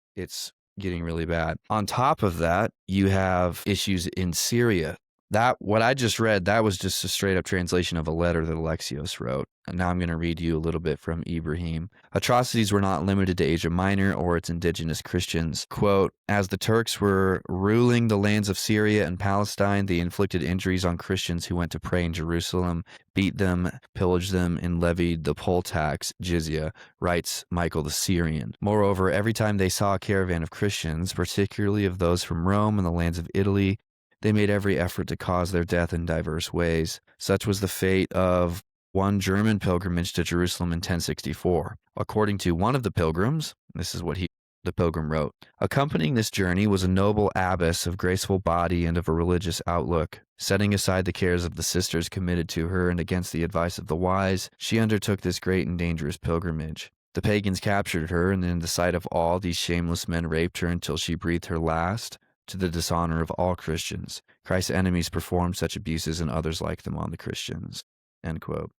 getting really bad. On top of that, you have issues in Syria. That what I just read, that was just a straight up translation of a letter that Alexios wrote. And now I'm going to read you a little bit from Ibrahim. Atrocities were not limited to Asia Minor or its indigenous Christians. Quote, as the Turks were ruling the lands of Syria and Palestine, they inflicted injuries on Christians who went to pray in Jerusalem, beat them, pillaged them, and levied the poll tax, jizya, writes Michael the Syrian. Moreover, every time they saw a caravan of Christians, particularly of those from Rome and the lands of Italy, they made every effort to cause their death in diverse ways. Such was the fate of one German pilgrimage to Jerusalem in 1064. According to one of the pilgrims, this is what the pilgrim wrote, accompanying this journey was a noble abbess of graceful body and of a religious outlook. Setting aside the cares of the sisters committed to her and against the advice of the wise, she undertook this great and dangerous pilgrimage. The pagans captured her, and in the sight of all, these shameless men raped her until she breathed her last, to the dishonor of all Christians. Christ's enemies performed such abuses and others like them on the Christians. End quote.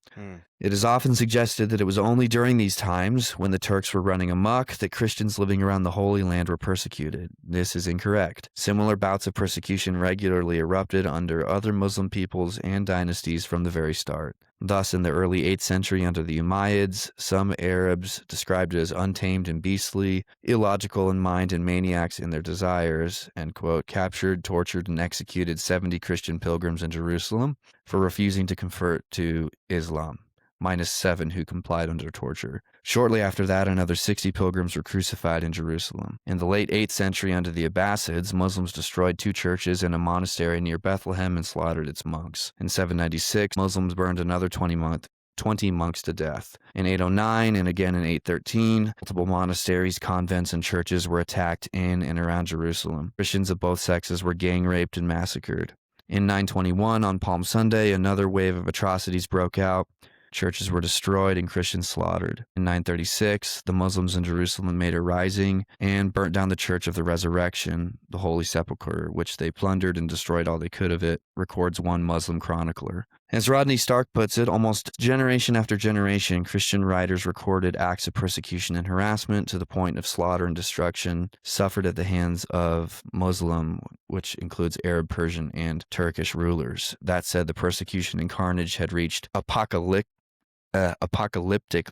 It is often suggested that it was only during these times, when the Turks were running amok, that Christians living around the Holy Land were persecuted. This is incorrect. Similar bouts of persecution regularly erupted under other Muslim peoples and dynasties from the very start. Thus, in the early 8th century under the Umayyads, some Arabs, described as untamed and beastly, illogical in mind and maniacs in their desires, end quote, captured, tortured, and executed 70 Christian pilgrims in Jerusalem for refusing to convert to Islam, minus 7 who complied under torture. Shortly after that, another 60 pilgrims were crucified in Jerusalem. In the late 8th century under the Abbasids, Muslims destroyed 2 churches and a monastery near Bethlehem and slaughtered its monks. In 796, Muslims burned another 20 monks to death. In 809 and again in 813, multiple monasteries, convents, and churches were attacked in and around Jerusalem. Christians of both sexes were gang raped and massacred. In 921, on Palm Sunday, another wave of atrocities broke out. Churches were destroyed and Christians slaughtered. In 936, the Muslims in Jerusalem made a rising and burnt down the Church of the Resurrection, the Holy Sepulchre, which they plundered and destroyed all they could of it, records one Muslim chronicler. As Rodney Stark puts it, almost generation after generation, Christian writers recorded acts of persecution and harassment to the point of slaughter and destruction suffered at the hands of Muslim, which includes Arab, Persian, and Turkish rulers. That said, the persecution and carnage had reached apocalyptic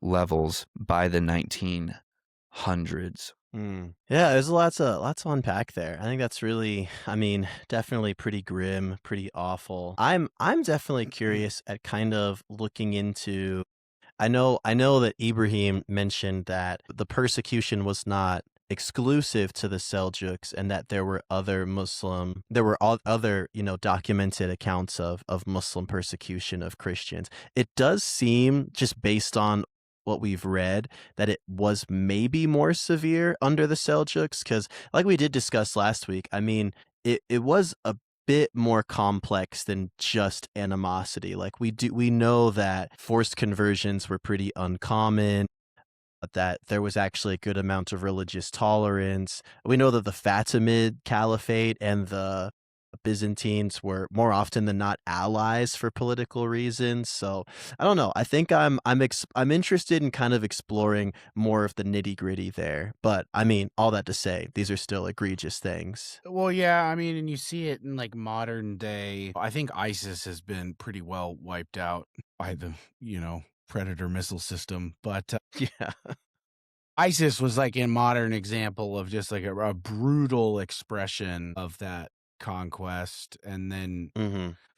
levels by the 1900s. Yeah, there's lots to unpack there. I think that's really, I mean, definitely pretty grim, pretty awful. I'm definitely curious at kind of looking into. I know that Ibrahim mentioned that the persecution was not exclusive to the Seljuks and that there were other other, documented accounts of Muslim persecution of Christians. It does seem, just based on what we've read, that it was maybe more severe under the Seljuks, because like we did discuss last week, I mean, it was a bit more complex than just animosity. Like we know that forced conversions were pretty uncommon, that there was actually a good amount of religious tolerance. We know that the Fatimid Caliphate and the Byzantines were more often than not allies for political reasons. So I don't know. I think I'm interested in kind of exploring more of the nitty gritty there. But I mean, all that to say, these are still egregious things. Well, yeah, I mean, and you see it in like modern day. I think ISIS has been pretty well wiped out by the, Predator missile system. But Yeah. ISIS was like a modern example of just like a brutal expression of that conquest. And then,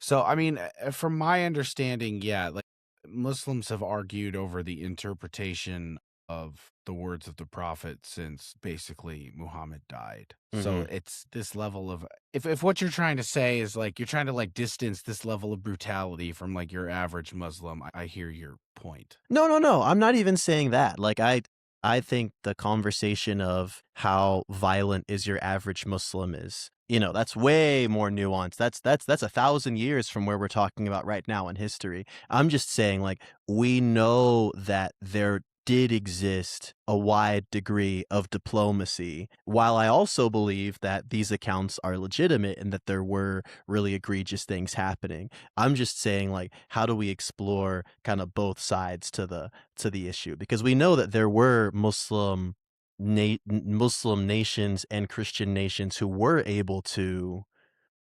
so, I mean, from my understanding, yeah, like Muslims have argued over the interpretation of the words of the prophet since basically Muhammad died. So Mhm. it's this level of, if what you're trying to say is like you're trying to like distance this level of brutality from like your average Muslim, I hear your point. No, no, no, I'm not even saying that. Like, I think the conversation of how violent is your average Muslim is, that's way more nuanced. That's 1,000 years from where we're talking about right now in history. I'm just saying, like, we know that there did exist a wide degree of diplomacy, while I also believe that these accounts are legitimate and that there were really egregious things happening. I'm just saying, like, how do we explore kind of both sides to the issue? Because we know that there were Muslim nations and Christian nations who were able to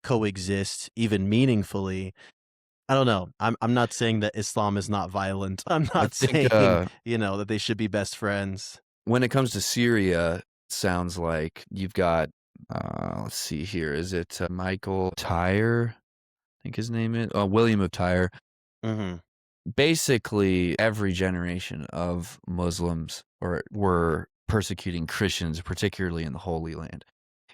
coexist even meaningfully. I don't know. I'm not saying that Islam is not violent. I'm I not think saying, that they should be best friends. when it comes to Syria, sounds like you've got, let's see here, is it Michael Tyre? I think his name is William of Tyre. Mhm. Basically, every generation of Muslims were persecuting Christians, particularly in the Holy Land.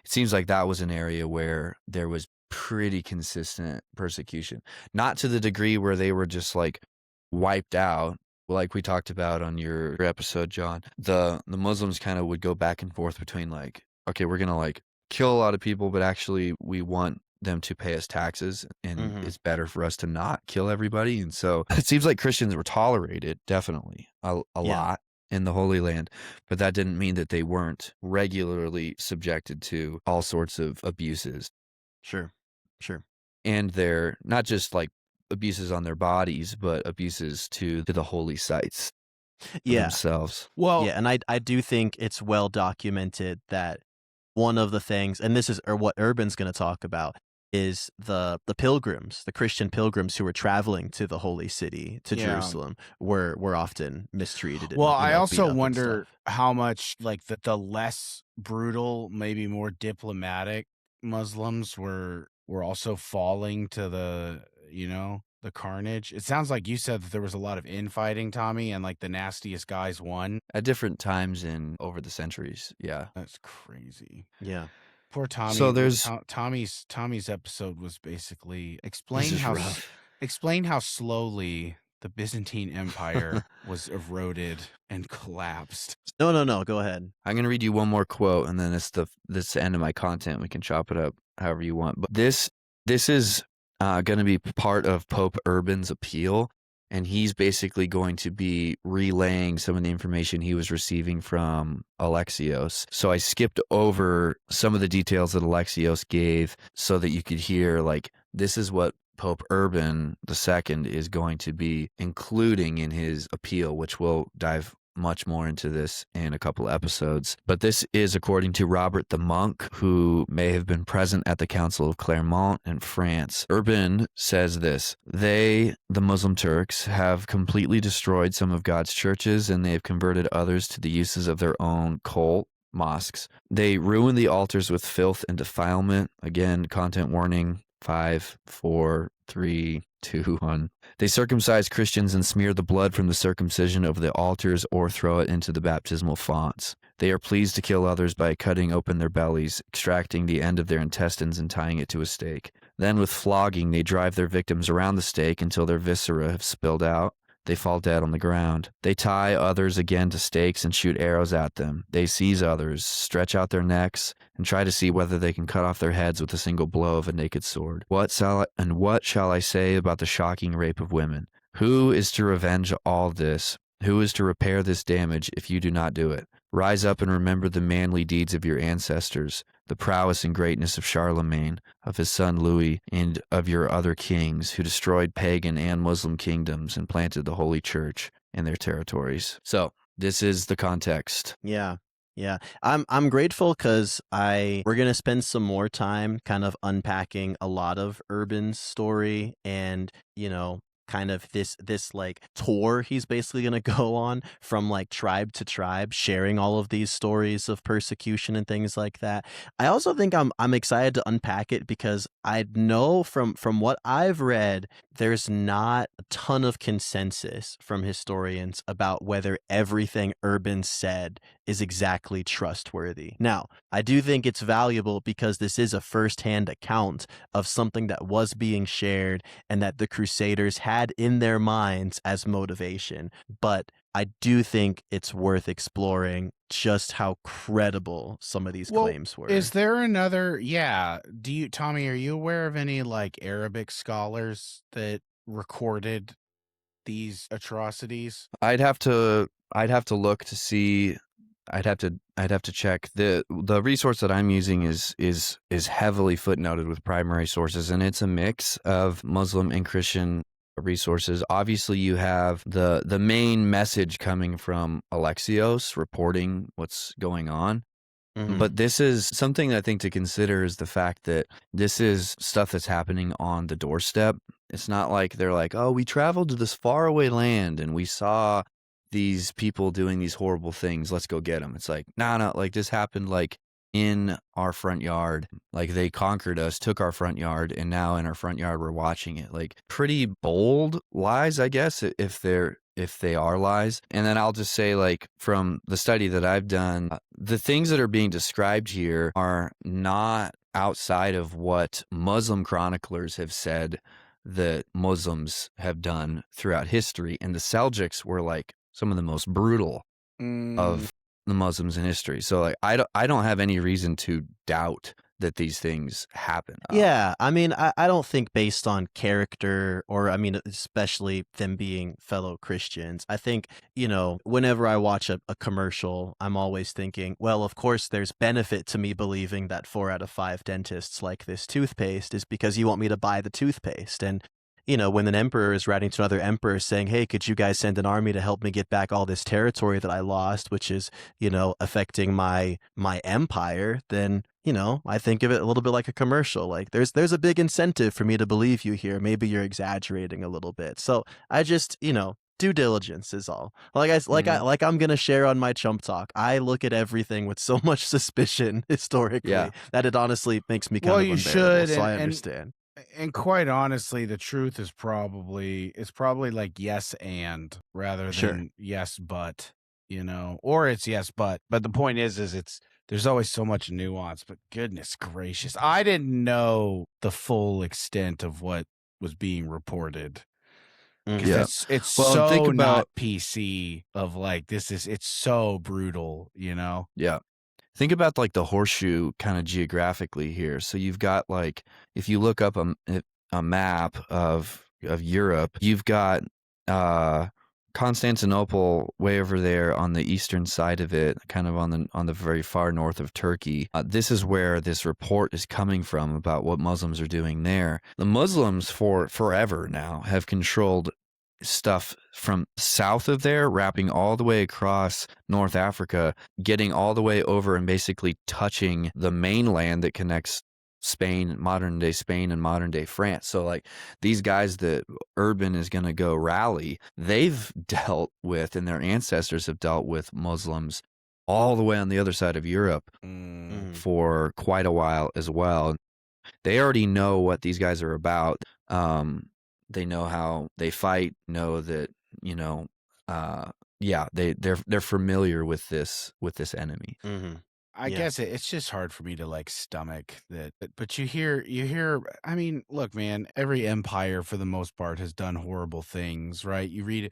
It seems like that was an area where there was pretty consistent persecution. Not to the degree where they were just like wiped out, like we talked about on your episode, John. The Muslims kind of would go back and forth between like, okay, we're gonna like kill a lot of people, but actually we want them to pay us taxes, and Mhm. it's better for us to not kill everybody. And so it seems like Christians were tolerated, definitely a Yeah. lot in the Holy Land, but that didn't mean that they weren't regularly subjected to all sorts of abuses. Sure. Sure. And they're not just like abuses on their bodies, but abuses to the holy sites Yeah. themselves. Yeah, Well, and I do think it's well documented that one of the things, and this is or what Urban's going to talk about, is the pilgrims, the Christian pilgrims who were traveling to the holy city, to yeah. Jerusalem, were often mistreated Well, and I beat also up and wonder stuff. how much like the less brutal, maybe more diplomatic Muslims were also falling to the carnage. It sounds like you said that there was a lot of infighting, Tommy, and like the nastiest guys won. At different times in over the centuries. Yeah. That's crazy. Yeah, Poor Tommy. So there's Tommy's episode was basically this is rough. explain how slowly the Byzantine Empire was eroded and collapsed. no, no, no. Go ahead. I'm gonna read you one more quote, and then it's the end of my content. We can chop it up however you want. But this is gonna be part of Pope Urban's appeal, and he's basically going to be relaying some of the information he was receiving from Alexios. So I skipped over some of the details that Alexios gave so that you could hear like this is what Pope Urban II is going to be including in his appeal, which we'll dive much more into this in a couple episodes. But this is according to Robert the Monk, who may have been present at the Council of Clermont in France. Urban says this: they, the Muslim Turks, have completely destroyed some of God's churches, and they have converted others to the uses of their own cult mosques. They ruin the altars with filth and defilement. Again, content warning 5, 4, 3, 2, 1. They circumcise Christians and smear the blood from the circumcision over the altars or throw it into the baptismal fonts. They are pleased to kill others by cutting open their bellies, extracting the end of their intestines and tying it to a stake. Then with flogging, they drive their victims around the stake until their viscera have spilled out. They fall dead on the ground. They tie others again to stakes and shoot arrows at them. They seize others, stretch out their necks, and try to see whether they can cut off their heads with a single blow of a naked sword. What shall I say about the shocking rape of women? Who is to revenge all this? Who is to repair this damage if you do not do it? Rise up and remember the manly deeds of your ancestors, the prowess and greatness of Charlemagne, of his son Louis, and of your other kings who destroyed pagan and Muslim kingdoms and planted the Holy Church in their territories. So this is the context. Yeah. Yeah. I'm grateful because we're gonna spend some more time kind of unpacking a lot of Urban's story and, kind of this like tour he's basically going to go on from like tribe to tribe, sharing all of these stories of persecution and things like that. I also think I'm excited to unpack it because I know from what I've read, there's not a ton of consensus from historians about whether everything Urban said is exactly trustworthy. Now, I do think it's valuable because this is a firsthand account of something that was being shared and that the Crusaders had in their minds as motivation. But I do think it's worth exploring just how credible some of these Well, claims is were. there another? Yeah. Tommy, are you aware of any like Arabic scholars that recorded these atrocities? I'd have to look to see. I'd have to check. The resource that I'm using is heavily footnoted with primary sources, and it's a mix of Muslim and Christian resources. Obviously, you have the main message coming from Alexios reporting what's going on. Mhm. But this is something I think to consider is the fact that this is stuff that's happening on the doorstep. It's not like they're like, oh, we traveled to this faraway land and we saw these people doing these horrible things. Let's go get them. It's like, nah, no, like this happened like in our front yard. Like they conquered us, took our front yard, and now in our front yard we're watching it. Like pretty bold lies, I guess, if they are lies. And then I'll just say, like, from the study that I've done, the things that are being described here are not outside of what Muslim chroniclers have said that Muslims have done throughout history. And the Seljuks were like some of the most brutal Mm, of the Muslims in history. So like I don't have any reason to doubt that these things happen. Yeah, I mean, I don't think based on character or I mean, especially them being fellow Christians. I think, whenever I watch a commercial, I'm always thinking, well, of course, there's benefit to me believing that 4 out of 5 dentists like this toothpaste is because you want me to buy the toothpaste. And, when an emperor is writing to another emperor saying, hey, could you guys send an army to help me get back all this territory that I lost, which is, affecting my empire, then I think of it a little bit like a commercial. Like there's a big incentive for me to believe you here. Maybe you're exaggerating a little bit. So I just, due diligence is all. Mhm. Like I'm gonna share on my chump talk. I look at everything with so much suspicion historically Yeah. that it honestly makes me kind well, of you unbearable. should, So I and understand. and quite honestly, the truth is probably like yes and rather Sure. than yes but, or it's yes but. But the point is it's there's always so much nuance. But goodness gracious, I didn't know the full extent of what was being reported because Hmm. Yeah. it's Well, and think so not about PC. Of like it's so brutal. yeah. Think about like the horseshoe kind of geographically here. So you've got like if you look up a map of Europe, you've got uh Constantinople way over there on the eastern side of it, kind of on the very far north of Turkey. This is where this report is coming from about what Muslims are doing there. The Muslims for forever now have controlled stuff from south of there, wrapping all the way across North Africa, getting all the way over and basically touching the mainland that connects modern day Spain and modern day France. So like these guys that Urban is going to go rally, they've dealt with and their ancestors have dealt with Muslims all the way on the other side of Europe Mm. Hmm. for quite a while as well. They already know what these guys are about. They know how they fight, know that, you know, yeah, they're familiar with this enemy. Hmm. I Yeah. guess it's just hard for me to like stomach that. But you hear. I mean, look, man. Every empire, for the most part, has done horrible things, right? You read,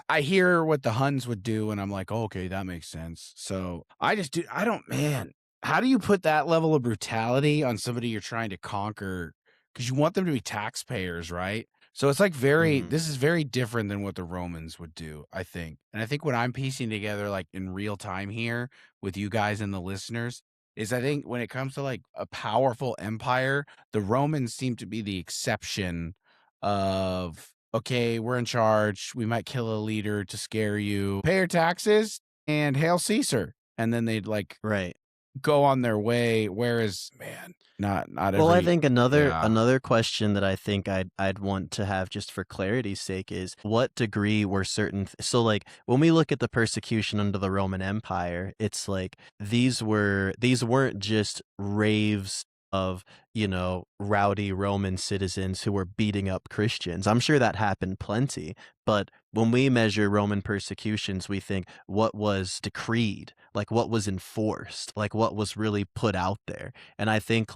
I hear what the Huns would do, and I'm like, oh, okay, that makes sense. So I just do. I don't, man. How do you put that level of brutality on somebody you're trying to conquer? Because you want them to be taxpayers, right? So it's like Hmm. this is very different than what the Romans would do, I think. And I think what I'm piecing together, like in real time here with you guys and the listeners, is I think when it comes to like a powerful empire, the Romans seem to be the exception of, okay, we're in charge. We might kill a leader to scare you, pay your taxes, and hail Caesar. And then they'd like Right. go on their way, whereas, man, not Well, I every think yeah. another question that I think I'd want to have just for clarity's sake is what degree were so like when we look at the persecution under the Roman Empire, it's like these weren't just raves of, rowdy Roman citizens who were beating up Christians. I'm sure that happened plenty, but when we measure Roman persecutions, we think what was decreed, like what was enforced, like what was really put out there. And I think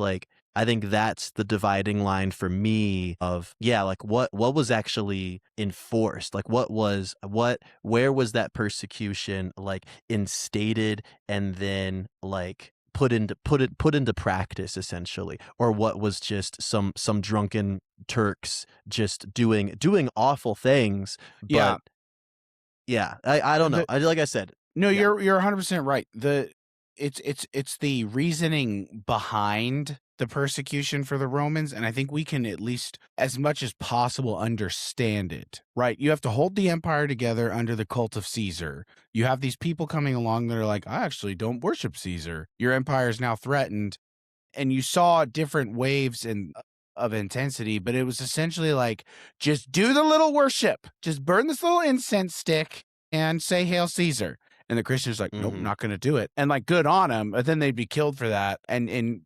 that's the dividing line for me of, yeah, like what was actually enforced? Like where was that persecution like instated and then like put into practice essentially, or what was just some drunken Turks just doing awful things, Yeah, but yeah, I don't know. the Like I said, no, yeah. you're 100% right. It's the reasoning behind the persecution for the Romans, and I think we can at least, as much as possible, understand it. Right? You have to hold the empire together under the cult of Caesar. You have these people coming along that are like, I actually don't worship Caesar. Your empire is now threatened, and you saw different waves of intensity, but it was essentially like, just do the little worship, just burn this little incense stick and say Hail Caesar. And the Christians like, nope, Mhm. not going to do it. And like, good on them, but then they'd be killed for that, and in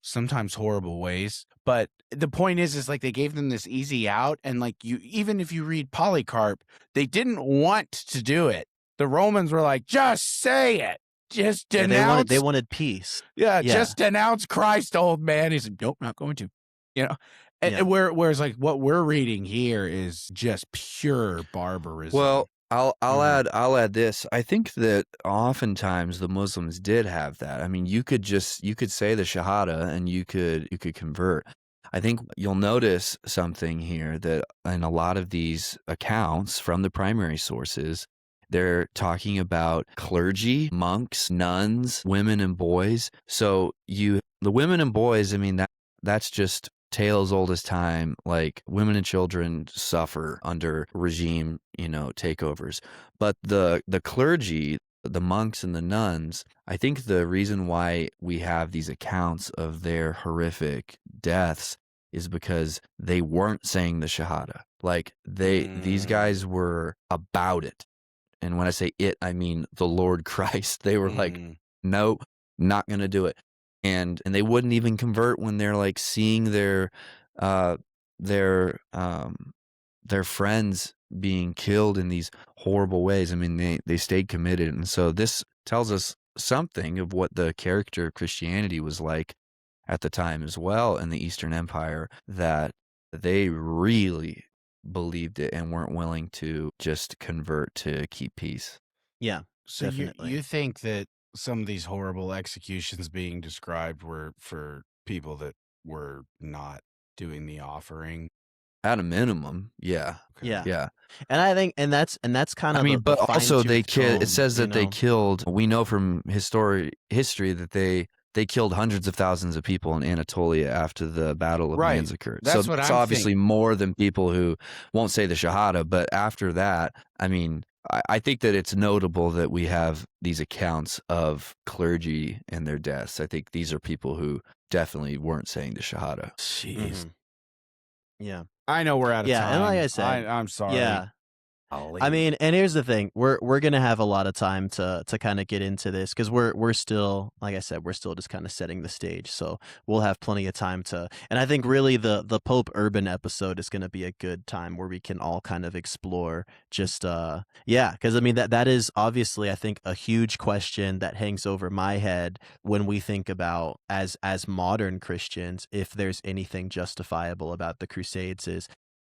sometimes horrible ways. But the point is like they gave them this easy out, and like even if you read Polycarp, they didn't want to do it. The Romans were like, just say it. Just Yeah, they denounce wanted peace. yeah, Yeah. just denounce Christ, old man. He's like, nope, not going to. You know, and Yeah. whereas like what we're reading here is just pure barbarism. Well, Mhm. I'll add this. I think that oftentimes the Muslims did have that. I mean, you could say the Shahada and you could convert. I think you'll notice something here that in a lot of these accounts from the primary sources, they're talking about clergy, monks, nuns, women and boys. So the women and boys, I mean, that's just tales old as time. Like women and children suffer under regime, takeovers. But the clergy, the monks and the nuns, I think the reason why we have these accounts of their horrific deaths is because they weren't saying the Shahada. Like these guys were about it. And when I say it, I mean the Lord Christ. They were like, no, not going to do it. And they wouldn't even convert when they're like seeing uh their their friends being killed in these horrible ways. I mean, they stayed committed. And so this tells us something of what the character of Christianity was like at the time as well in the Eastern Empire, that they really believed it and weren't willing to just convert to keep peace. Yeah, So definitely. you think that some of these horrible executions being described were for people that were not doing the offering? At a minimum, yeah. Okay. Yeah. Yeah. And I think that's kind I of mean, the but also fine-tooth it comb, says that they killed, we know from history that they killed hundreds of thousands of people in Anatolia after the Battle of Right. Manzikert. So That's what that's I'm obviously thinking. more than people who won't say the Shahada. But after that, I mean, I think that it's notable that we have these accounts of clergy and their deaths. I think these are people who definitely weren't saying the Shahada. Jeez. Mhm. Yeah. I know we're out of Yeah, and like time. I said, I'm sorry. yeah. I Golly. mean, and here's the thing: we're gonna have a lot of time to kind of get into this because we're still, like I said, we're still just kind of setting the stage. So we'll have plenty of time to. And I think really the Pope Urban episode is gonna be a good time where we can all kind of explore just yeah, because I mean that is obviously I think a huge question that hangs over my head when we think about as modern Christians if there's anything justifiable about the Crusades is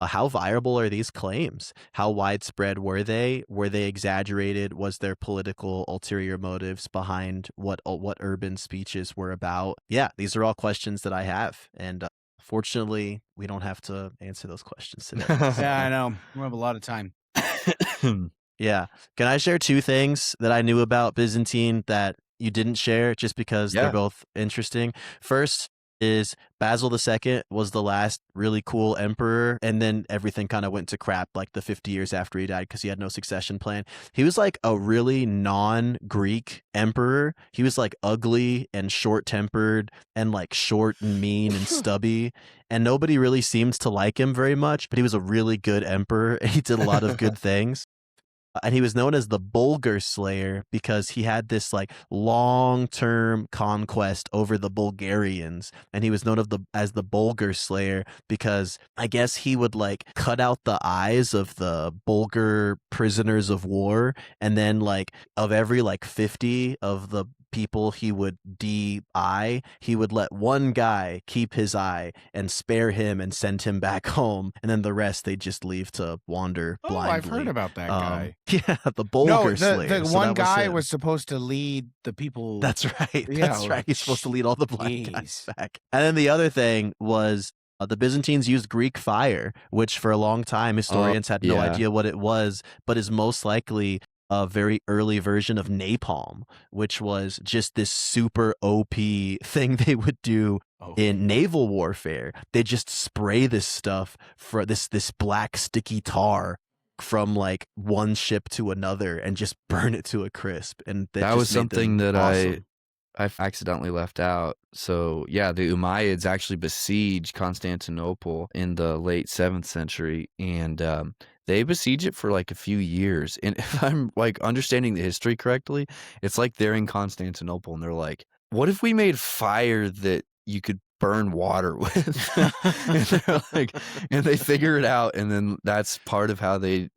how viable are these claims? How widespread were they? Were they exaggerated? Was there political ulterior motives behind what urban speeches were about? Yeah, these are all questions that I have, and fortunately, we don't have to answer those questions today. Yeah, I So know. We have a lot of time. yeah, can I share two things that I knew about Byzantine that you didn't share just because they're Yeah. both interesting? First, is Basil II was the last really cool emperor, and then everything kind of went to crap like the 50 years after he died because he had no succession plan. He was like a really non-Greek emperor. He was like ugly and short-tempered and like short and mean and stubby, and nobody really seemed to like him very much, but he was a really good emperor and he did a lot of good things. And he was known as the Bulgar Slayer because he had this like long-term conquest over the Bulgarians, and he was known as the Bulgar Slayer because I guess he would like cut out the eyes of the Bulgar prisoners of war, and then like of every like 50 of the people he would de-eye, he would let one guy keep his eye and spare him and send him back home, and then the rest they just leave to wander blindly. I've heard about that guy. Yeah, the Bulgar Slayer. The one guy was supposed to lead the people. That's right. That's right. He's supposed to lead all the blind guys back. And then the other thing was the Byzantines used Greek fire, which for a long time historians had no idea what it was, but is most likely a very early version of napalm, which was just this super OP thing they would do in naval warfare. They just spray this stuff for this black sticky tar from like one ship to another and just burn it to a crisp. And that was something that awesome. I accidentally left out. So yeah, the Umayyads actually besieged Constantinople in the late 7th century, and they besieged it for like a few years. And if I'm like understanding the history correctly, it's like they're in Constantinople and they're like, what if we made fire that you could burn water with? And they're like, and they figure it out, and then that's part of how they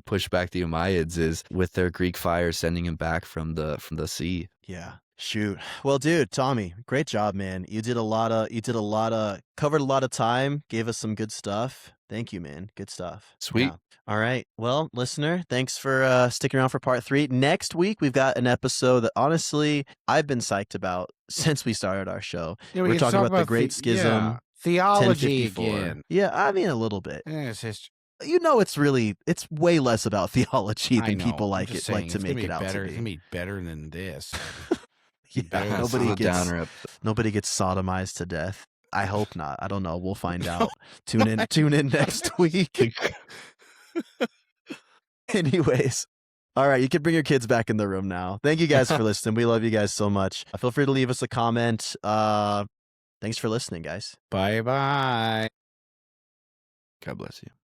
push back the Umayyads is with their Greek fire, sending them back from the sea. Yeah. Shoot. Well, dude, Tommy, great job, man. You covered a lot of time, gave us some good stuff. Thank you, man. Good stuff. Sweet. Yeah. All right. Well, listener, thanks for sticking around for part 3. Next week, we've got an episode that honestly I've been psyched about since we started our show. Yeah, we're talking about the Great Schism. Theology 1054. again. Yeah, I mean a little bit. It's history. You know, it's way less about theology than people like to make it out to be. It's gonna be better than this. Yeah, nobody gets sodomized to death. I hope not. I don't know. We'll find out. Tune in next week. Anyways, all right, you can bring your kids back in the room now. Thank you guys for listening. We love you guys so much. Feel free to leave us a comment. Thanks for listening, guys. Bye. God bless you.